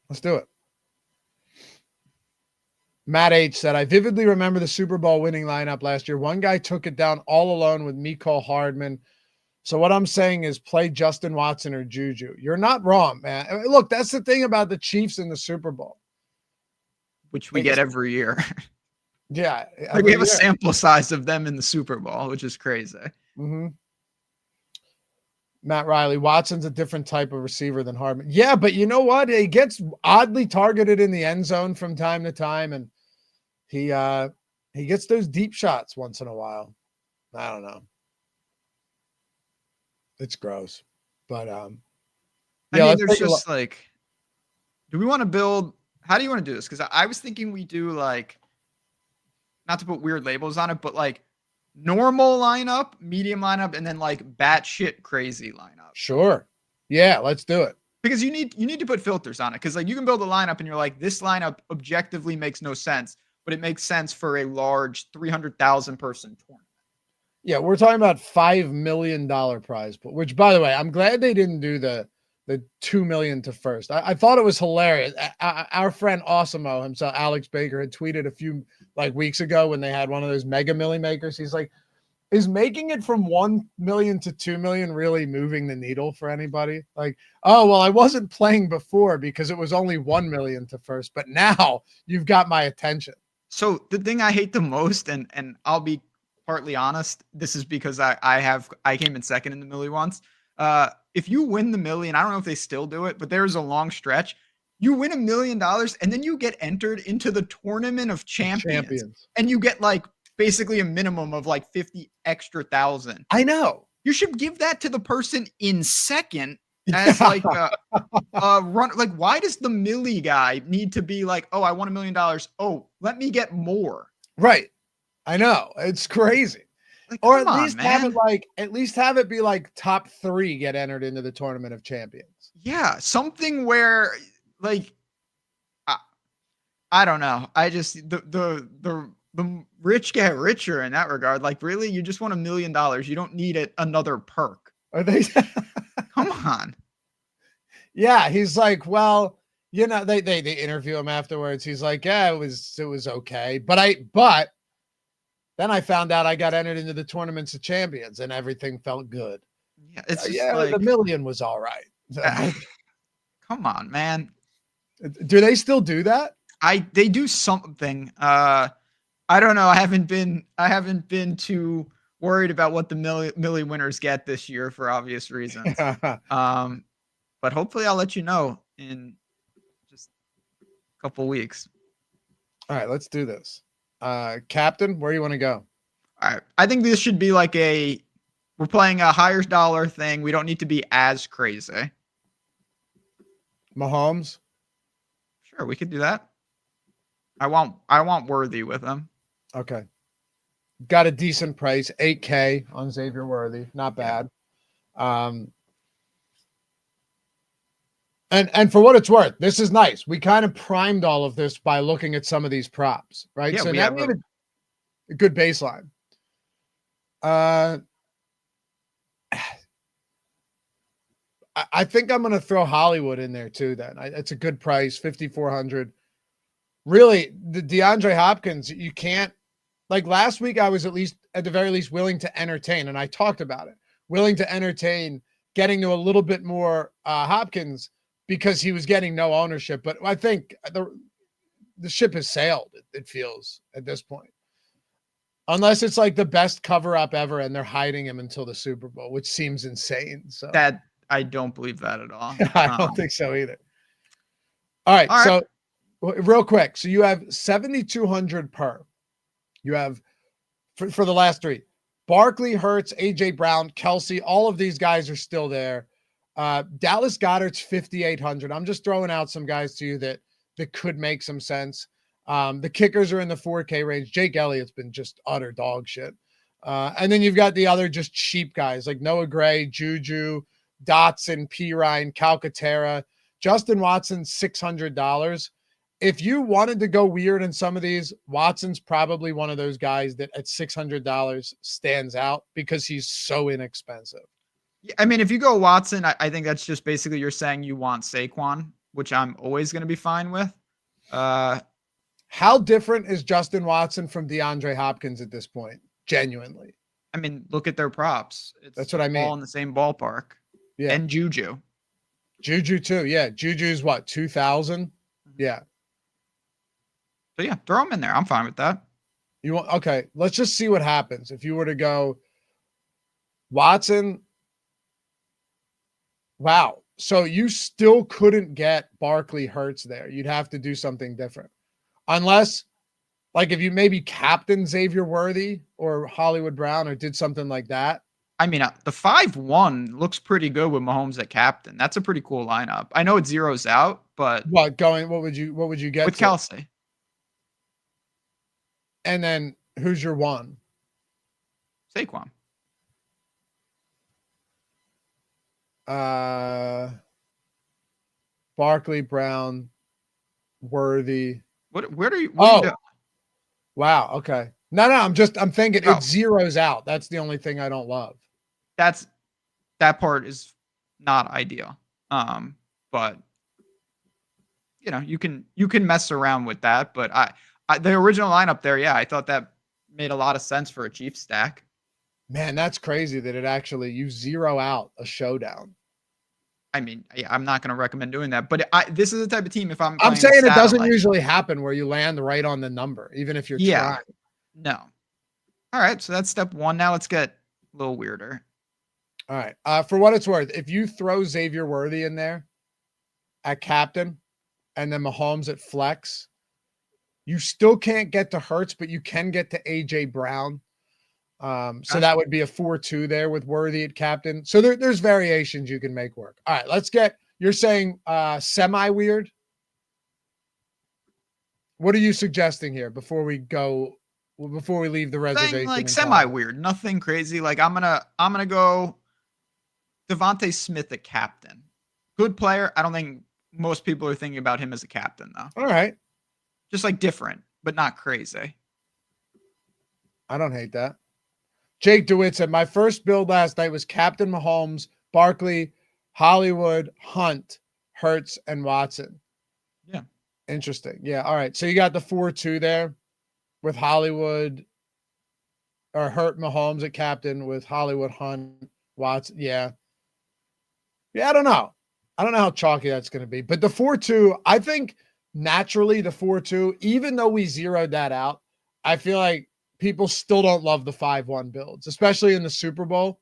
Let's do it. Matt H said, I vividly remember the Super Bowl winning lineup last year. One guy took it down all alone with Mecole Hardman. So what I'm saying is play Justin Watson or Juju. You're not wrong, man. Look, that's the thing about the Chiefs in the Super Bowl. Which we get every year. Yeah. Like we have a sample size of them in the Super Bowl, which is crazy. Mm-hmm. Matt Riley, Watson's a different type of receiver than Hardman. Yeah, but you know what? He gets oddly targeted in the end zone from time to time, and he gets those deep shots once in a while. I don't know. It's gross. But I mean, there's just like, do we want to build, how do you want to do this? Because I was thinking we do like, not to put weird labels on it, but like normal lineup, medium lineup, and then like batshit crazy lineup. Sure. Yeah, let's do it. Because you need to put filters on it. Because like you can build a lineup and you're like, this lineup objectively makes no sense, but it makes sense for a large 300,000 person tournament. Yeah, we're talking about $5 million prize pool, which, by the way, I'm glad they didn't do the 2 million to first. I thought it was hilarious. Our friend Osimo himself, Alex Baker, had tweeted a few weeks ago when they had one of those mega milli makers. He's like, is making it from 1 million to 2 million really moving the needle for anybody? Like, oh, well, I wasn't playing before because it was only 1 million to first, but now you've got my attention. So the thing I hate the most, and I'll be partly honest, this is because I came in second in the milli once. If you win the milli, and I don't know if they still do it, but there's a long stretch. You win $1 million and then you get entered into the tournament of champions. And you get like basically a minimum of like 50 extra thousand. I know. You should give that to the person in second as like a run. Like, why does the milli guy need to be like, oh, I won $1 million. Oh, let me get more. Right. I know. It's crazy. Like, or at least have it be like top 3 get entered into the tournament of champions. Yeah. Something where like, I don't know. I just, the rich get richer in that regard. Like, really, you just want $1 million. You don't need another perk. Are they? Come on. Yeah, he's like, well, you know, they interview him afterwards. He's like, yeah, it was okay, but then I found out I got entered into the tournaments of champions, and everything felt good. Yeah, it's just like, the million was all right. So, come on, man. Do they still do that? They do something. I don't know. I haven't been too worried about what the milli winners get this year for obvious reasons. But hopefully I'll let you know in just a couple weeks. All right, let's do this. Captain, where do you want to go? All right. I think this should be like we're playing a higher dollar thing. We don't need to be as crazy. Mahomes? Sure, we could do that. I want Worthy with him. Okay. Got a decent price, $8K on Xavier Worthy. Not bad. And for what it's worth, this is nice. We kind of primed all of this by looking at some of these props, right? Yeah, so now we have a good baseline. I think I'm going to throw Hollywood in there too. Then it's a good price, 5,400. Really, the DeAndre Hopkins, you can't, like last week, I was at the very least willing to entertain, and I talked about it, willing to entertain getting to a little bit more Hopkins because he was getting no ownership. But I think the ship has sailed, it feels, at this point. Unless it's like the best cover up ever and they're hiding him until the Super Bowl, which seems insane. So that I don't believe that at all. I don't think so either. All right. So real quick. So you have 7,200 per. You have for the last 3. Barkley, Hurts, AJ Brown, Kelsey, all of these guys are still there. Dallas Goedert's 5,800. I'm just throwing out some guys to you that could make some sense. The kickers are in the 4K range. Jake Elliott's been just utter dog shit. And then you've got the other just cheap guys like Noah Gray, Juju, Dotson, Pirine, Calcaterra, Justin Watson, $600. If you wanted to go weird in some of these, Watson's probably one of those guys that at $600 stands out because he's so inexpensive. Yeah, I mean, if you go Watson, I think that's just basically you're saying you want Saquon, which I'm always going to be fine with. How different is Justin Watson from DeAndre Hopkins at this point? Genuinely. I mean, look at their props. That's what I mean. All in the same ballpark. Yeah. And Juju. Juju too. Yeah. Juju's what? 2,000? Mm-hmm. Yeah. So yeah, throw him in there. I'm fine with that. Okay. Let's just see what happens. If you were to go Watson. Wow. So you still couldn't get Barkley Hurts there. You'd have to do something different. Unless, like, if you maybe captain Xavier Worthy or Hollywood Brown or did something like that. I mean, the 5-1 looks pretty good with Mahomes at captain. That's a pretty cool lineup. I know it zeroes out, but what would you get with Kelsey? And then who's your 1? Saquon. Barkley, Brown, Worthy. What are you? Wow. Okay. No, I'm thinking Oh. it zeroes out. That's the only thing I don't love. That part is not ideal. But you can mess around with that. But I the original lineup there, yeah, I thought that made a lot of sense for a Chiefs stack. Man, that's crazy that you zero out a showdown. I mean, I'm not going to recommend doing that, but this is the type of team if I'm saying it doesn't usually happen where you land right on the number, even if you're trying. No. All right, so that's step one. Now let's get a little weirder. All right. For what it's worth, if you throw Xavier Worthy in there at captain and then Mahomes at flex, you still can't get to Hurts, but you can get to AJ Brown. So that would be a 4-2 there with Worthy at captain. So there's variations you can make work. All right, you're saying semi-weird. What are you suggesting here before we leave the reservation? Like semi-weird, nothing crazy. Like I'm gonna go Devontae Smith at captain. Good player. I don't think most people are thinking about him as a captain though. All right. Just like different, but not crazy. I don't hate that. Jake DeWitt said, my first build last night was Captain Mahomes, Barkley, Hollywood, Hunt, Hurts, and Watson. Yeah. Interesting. Yeah. All right. So you got the 4-2 there with Hollywood or Hurt Mahomes at captain with Hollywood, Hunt, Watson. Yeah. Yeah. I don't know how chalky that's going to be, but the 4-2, I think naturally the 4-2, even though we zeroed that out, I feel like people still don't love the 5-1 builds, especially in the Super Bowl.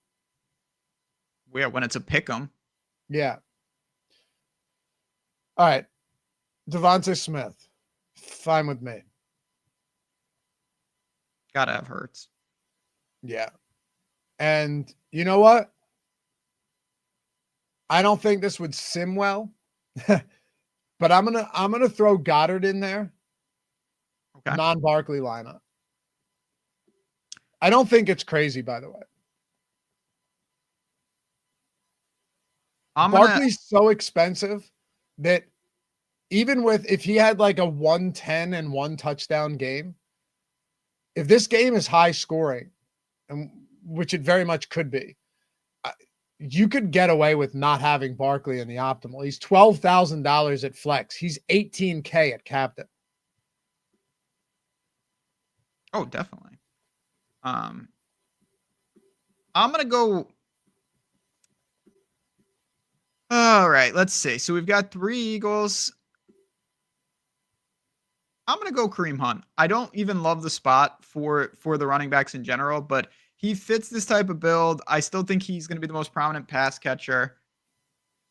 Yeah, when it's a pick 'em. Yeah. All right. Devontae Smith. Fine with me. Gotta have Hurts. Yeah. And you know what? I don't think this would sim well, but I'm gonna throw Goddard in there. Okay. Non-Barkley lineup. I don't think it's crazy, by the way. Barkley's so expensive that even if he had like a 110 and 1 touchdown game, if this game is high scoring, and which it very much could be, you could get away with not having Barkley in the optimal. He's $12,000 at flex. He's $18K at captain. Oh, definitely. I'm going to go. All right, let's see. So we've got 3 Eagles. I'm going to go Kareem Hunt. I don't even love the spot for the running backs in general, but he fits this type of build. I still think he's going to be the most prominent pass catcher.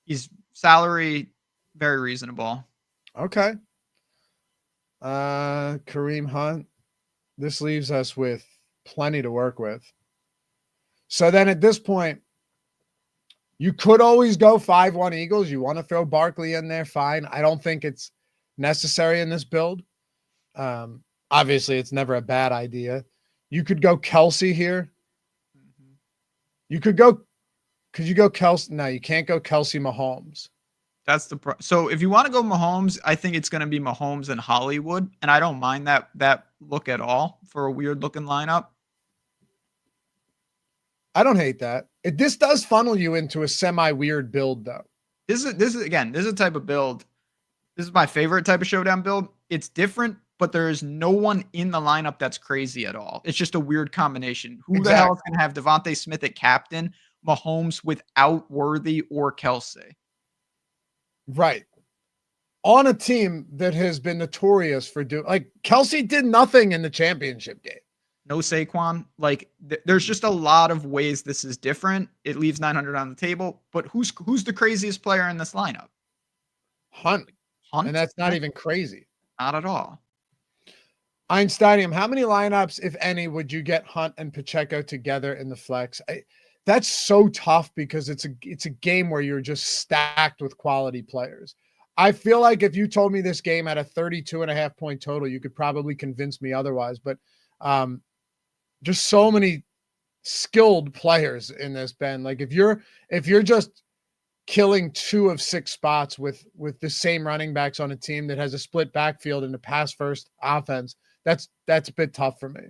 He's salary very reasonable. Okay. Kareem Hunt. This leaves us with plenty to work with. So then at this point, you could always go 5-1 Eagles. You want to throw Barkley in there, fine. I don't think it's necessary in this build. Obviously, it's never a bad idea. You could go Kelsey here. You could go Kelsey? No, you can't go Kelsey Mahomes. That's so if you want to go Mahomes, I think it's going to be Mahomes and Hollywood, and I don't mind that look at all for a weird looking lineup. I don't hate that. This does funnel you into a semi-weird build, though. This is a type of build. This is my favorite type of showdown build. It's different, but there is no one in the lineup that's crazy at all. It's just a weird combination. Who the hell is going to have Devontae Smith at captain, Mahomes without Worthy or Kelsey? Right. On a team that has been notorious for Kelsey did nothing in the championship game. No Saquon. Like there's just a lot of ways this is different. It leaves 900 on the table, but who's the craziest player in this lineup? Hunt. And that's not even crazy. Not at all. Einsteinium, how many lineups, if any, would you get Hunt and Pacheco together in the flex? That's so tough because it's a game where you're just stacked with quality players. I feel like if you told me this game had a 32.5 point total, you could probably convince me otherwise. But just so many skilled players in this, Ben. Like if you're just killing 2 of 6 spots with the same running backs on a team that has a split backfield and a pass first offense, that's a bit tough for me.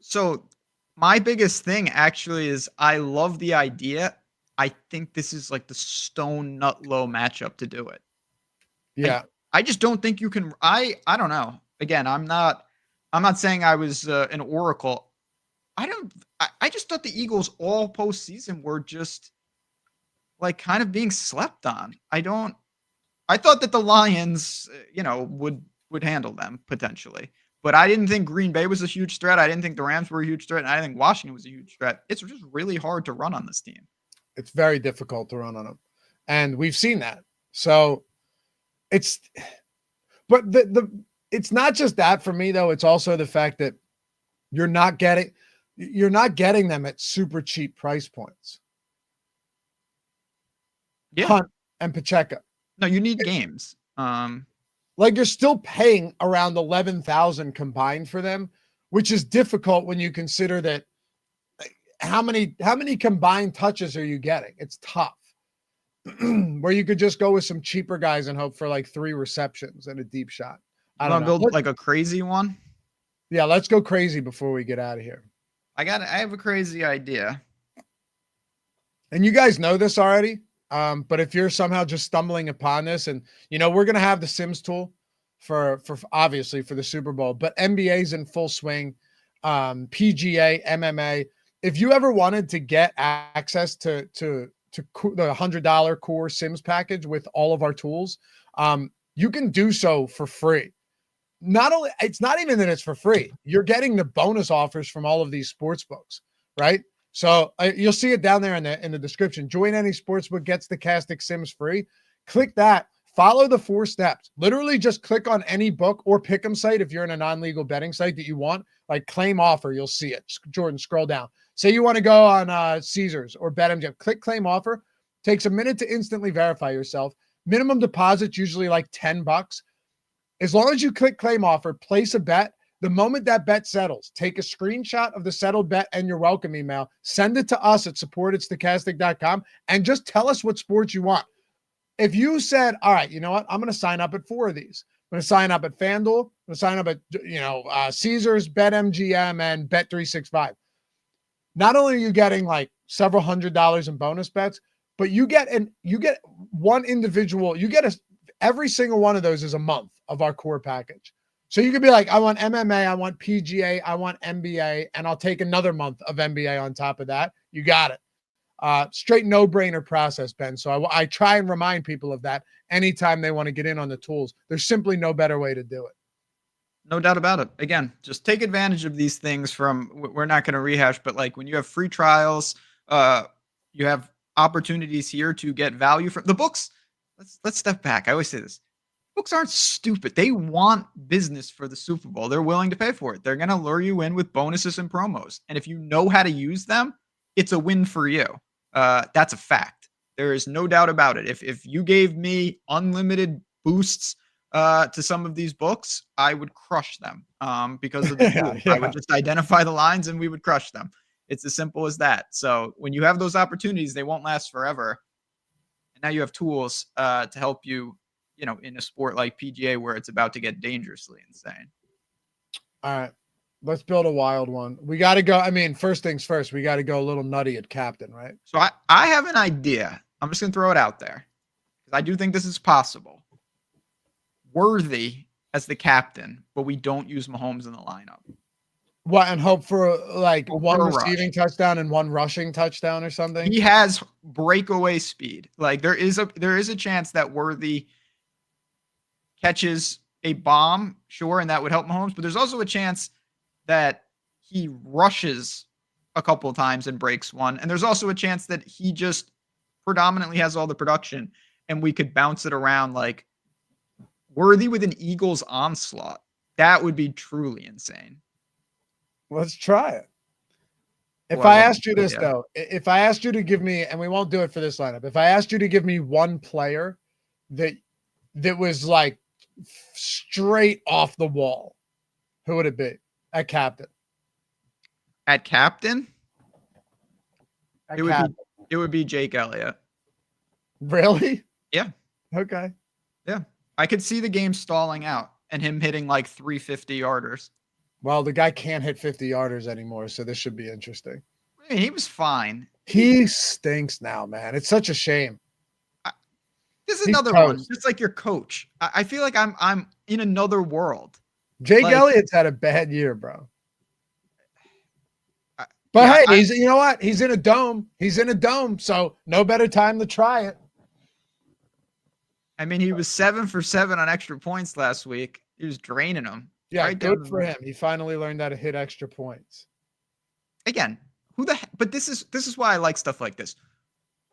So my biggest thing actually is I love the idea. I think this is like the stone nut low matchup to do it. Yeah. I just don't think you can. I don't know. Again, I'm not saying I was an oracle. I don't. I just thought the Eagles all postseason were just like kind of being slept on. I don't. I thought that the Lions, would handle them potentially, but I didn't think Green Bay was a huge threat. I didn't think the Rams were a huge threat, and I didn't think Washington was a huge threat. It's just really hard to run on this team. It's very difficult to run on them, and we've seen that. So it's, but it's not just that for me though. It's also the fact that you're not getting them at super cheap price points. Yeah. Hunt and Pacheco. No, you need games. Like you're still paying around 11,000 combined for them, which is difficult when you consider that how many combined touches are you getting? It's tough. Where you could just go with some cheaper guys and hope for like 3 receptions and a deep shot. I don't know. Build like a crazy one. Yeah, let's go crazy before we get out of here. I have a crazy idea. And you guys know this already. But if you're somehow just stumbling upon this, and we're gonna have the Sims tool for obviously for the Super Bowl, but NBA's in full swing, PGA, MMA. If you ever wanted to get access to the $100 core Sims package with all of our tools, you can do so for free. It's not even that it's for free. You're getting the bonus offers from all of these sports books, right? So you'll see it down there in the description. Join any sportsbook, gets the Stokastic Sims free. Click that. Follow the 4 steps. Literally just click on any book or pick'em site if you're in a non-legal betting site that you want. Like claim offer, you'll see it. Jordan, scroll down. Say you want to go on Caesars or BetMGM. Click claim offer. Takes a minute to instantly verify yourself. Minimum deposit's usually like $10. As long as you click claim offer, place a bet. The moment that bet settles, take a screenshot of the settled bet and your welcome email, send it to us at support@stokastic.com, and just tell us what sports you want. If you said, all right, you know what? I'm going to sign up at 4 of these. I'm going to sign up at FanDuel. I'm going to sign up at, Caesars, BetMGM, and Bet365. Not only are you getting like several $100s in bonus bets, but you get one individual, every single one of those is a month of our core package. So you could be like, I want MMA, I want PGA, I want NBA, and I'll take another month of NBA on top of that. You got it. Straight no-brainer process, Ben. So I try and remind people of that anytime they want to get in on the tools. There's simply no better way to do it. No doubt about it. Again, just take advantage of these things we're not going to rehash, but like when you have free trials, you have opportunities here to get value from the books. Let's step back. I always say this. Books aren't stupid. They want business for the Super Bowl. They're willing to pay for it. They're going to lure you in with bonuses and promos. And if you know how to use them, it's a win for you. That's a fact. There is no doubt about it. If you gave me unlimited boosts to some of these books, I would crush them because of the tools. I would just identify the lines and we would crush them. It's as simple as that. So when you have those opportunities, they won't last forever. And now you have tools to help you, in a sport like PGA where it's about to get dangerously insane. All right. Let's build a wild one. We got to go. I mean, first things first, we got to go a little nutty at captain, right? So I have an idea. I'm just going to throw it out there because I do think this is possible. Worthy as the captain, but we don't use Mahomes in the lineup. What, and hope for like one receiving touchdown and one rushing touchdown or something? He has breakaway speed. Like there is a chance that Worthy catches a bomb, sure, and that would help Mahomes, but there's also a chance that he rushes a couple of times and breaks one. And there's also a chance that he just predominantly has all the production and we could bounce it around like Worthy with an Eagles onslaught. That would be truly insane. Let's try it. If I asked you this, though, if I asked you to give me, and we won't do it for this lineup, if I asked you to give me one player that was like straight off the wall, who would it be at captain? At captain? It would be Jake Elliott. Really? Yeah. Okay. Yeah. I could see the game stalling out and him hitting like 350 yarders. Well, the guy can't hit 50-yarders anymore, so this should be interesting. I mean, he was fine. He stinks now, man. It's such a shame. This is He's another one, toast. just like your coach. I feel like I'm in another world. Jake Like- Elliott's had a bad year, bro. But Yeah, hey, you know what? He's in a dome. He's in a dome, so no better time to try it. I mean, he was 7 for 7 on extra points last week. He was draining them. Yeah, right down good the for middle. him. He finally learned how to hit extra points. Again, but this is why I like stuff like this.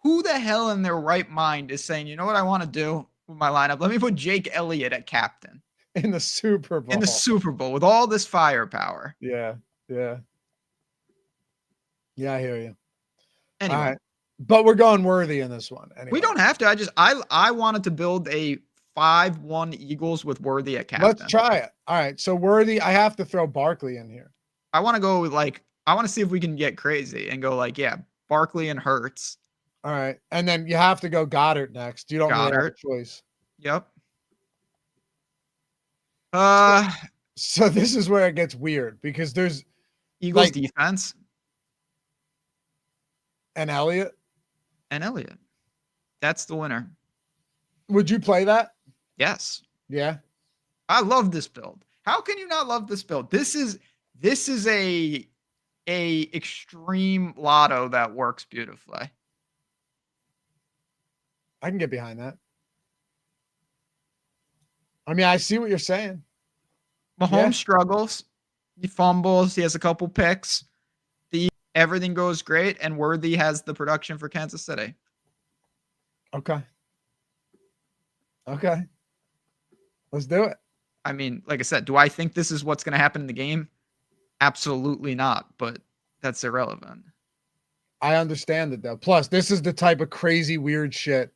Who the hell in their right mind is saying, you know what I want to do with my lineup? Let me put Jake Elliott at captain In the Super Bowl. in the Super Bowl with all this firepower. Yeah. Yeah, I hear you. Anyway, All right. But we're going Worthy in this one. Anyway. we don't have to. I wanted to build a 5-1 Eagles with Worthy at captain. Let's try it. All right. So Worthy, I have to throw Barkley in here. I want to go with I want to see if we can get crazy and go Barkley and Hurts. All right. And then you have to go Goddard next. You don't really have a choice. Yep. So this is where it gets weird because there's Eagles defense and Elliott. and Elliott. That's the winner. Would you play that? Yes. Yeah. I love this build. How can you not love this build? This is a extreme lotto that works beautifully. I can get behind that. I mean, I see what you're saying. Mahomes struggles. He fumbles. He has a couple picks. Everything goes great, and Worthy has the production for Kansas City. Okay. Let's do it. I mean, like I said, do I think this is what's going to happen in the game? Absolutely not, but that's irrelevant. I understand it, though. Plus, this is the type of crazy, weird shit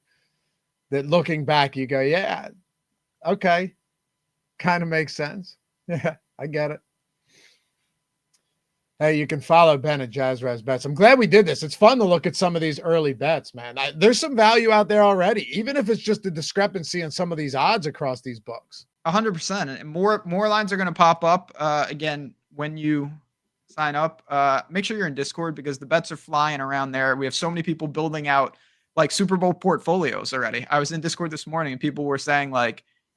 that looking back, you go, yeah, okay. Kind of makes sense. Yeah, I get it. Hey, you can follow Ben at JazzRaz Bets. I'm glad we did this. It's fun to look at some of these early bets, man. There's some value out there already, even if it's just a discrepancy in some of these odds across these books. 100%. And more lines are going to pop up. Again, when you sign up, make sure you're in Discord because the bets are flying around there. We have so many people building out Super Bowl portfolios already. I was in Discord this morning and people were saying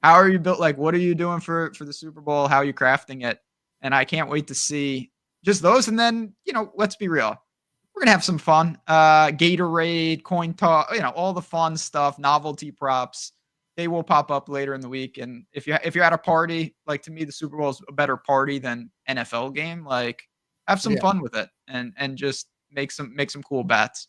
how are you built? What are you doing for the Super Bowl? How are you crafting it? And I can't wait to see just those. And then, let's be real. We're going to have some fun. Gatorade, coin toss, all the fun stuff, novelty props. They will pop up later in the week. And if you're at a party, to me, the Super Bowl is a better party than NFL game. Have some fun with it and just make some cool bets.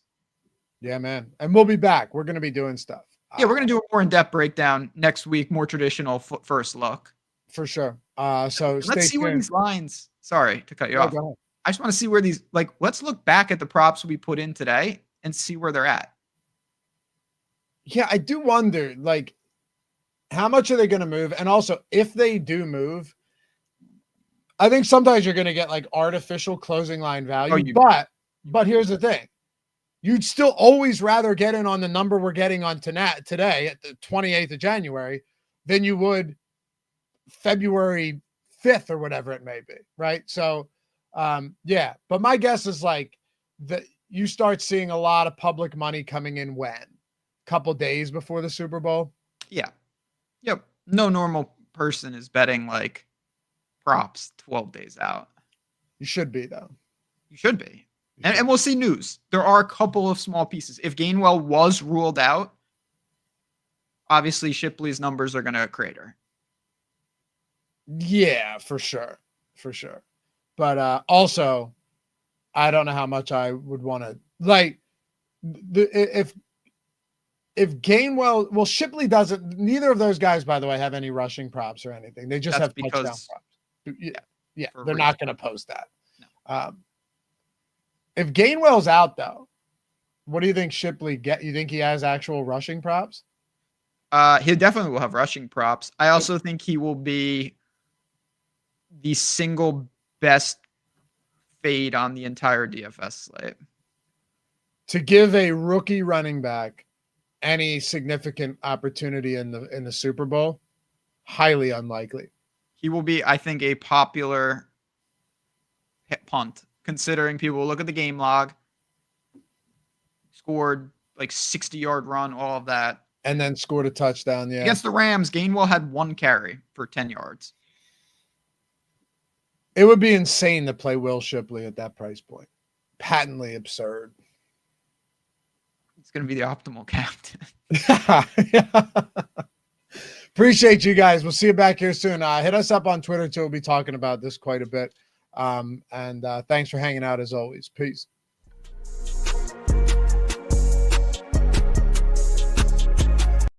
Yeah, man. And we'll be back. We're going to be doing stuff. Yeah, we're going to do a more in-depth breakdown next week, more traditional first look. For sure. So let's see where these lines, sorry to cut you off. Go ahead. I just want to see where these, let's look back at the props we put in today and see where they're at. Yeah, I do wonder, how much are they going to move? And also, if they do move, I think sometimes you're going to get artificial closing line value. But here's the thing. You'd still always rather get in on the number we're getting on today at the 28th of January than you would February 5th or whatever it may be, right? So, yeah. But my guess is that you start seeing a lot of public money coming in when? A couple days before the Super Bowl? Yeah. Yep. No normal person is betting props 12 days out. You should be, though. You should be. And we'll see news. There are a couple of small pieces. If Gainwell was ruled out, obviously Shipley's numbers are going to crater. Yeah, for sure. But also, I don't know how much I would want to if Gainwell, Shipley doesn't. Neither of those guys, by the way, have any rushing props or anything. They just have touchdown props. Yeah, they're not going to post that. No. If Gainwell's out, though, what do you think Shipley get? You think he has actual rushing props? He definitely will have rushing props. I also think he will be the single best fade on the entire DFS slate. To give a rookie running back any significant opportunity in the Super Bowl, highly unlikely. He will be, I think, a popular punt, considering people will look at the game log, scored like 60-yard run, all of that. And then scored a touchdown, yeah. Against the Rams, Gainwell had 1 carry for 10 yards. It would be insane to play Will Shipley at that price point. Patently absurd. It's going to be the optimal captain. Appreciate you guys. We'll see you back here soon. Hit us up on Twitter too. We'll be talking about this quite a bit. And thanks for hanging out as always. Peace.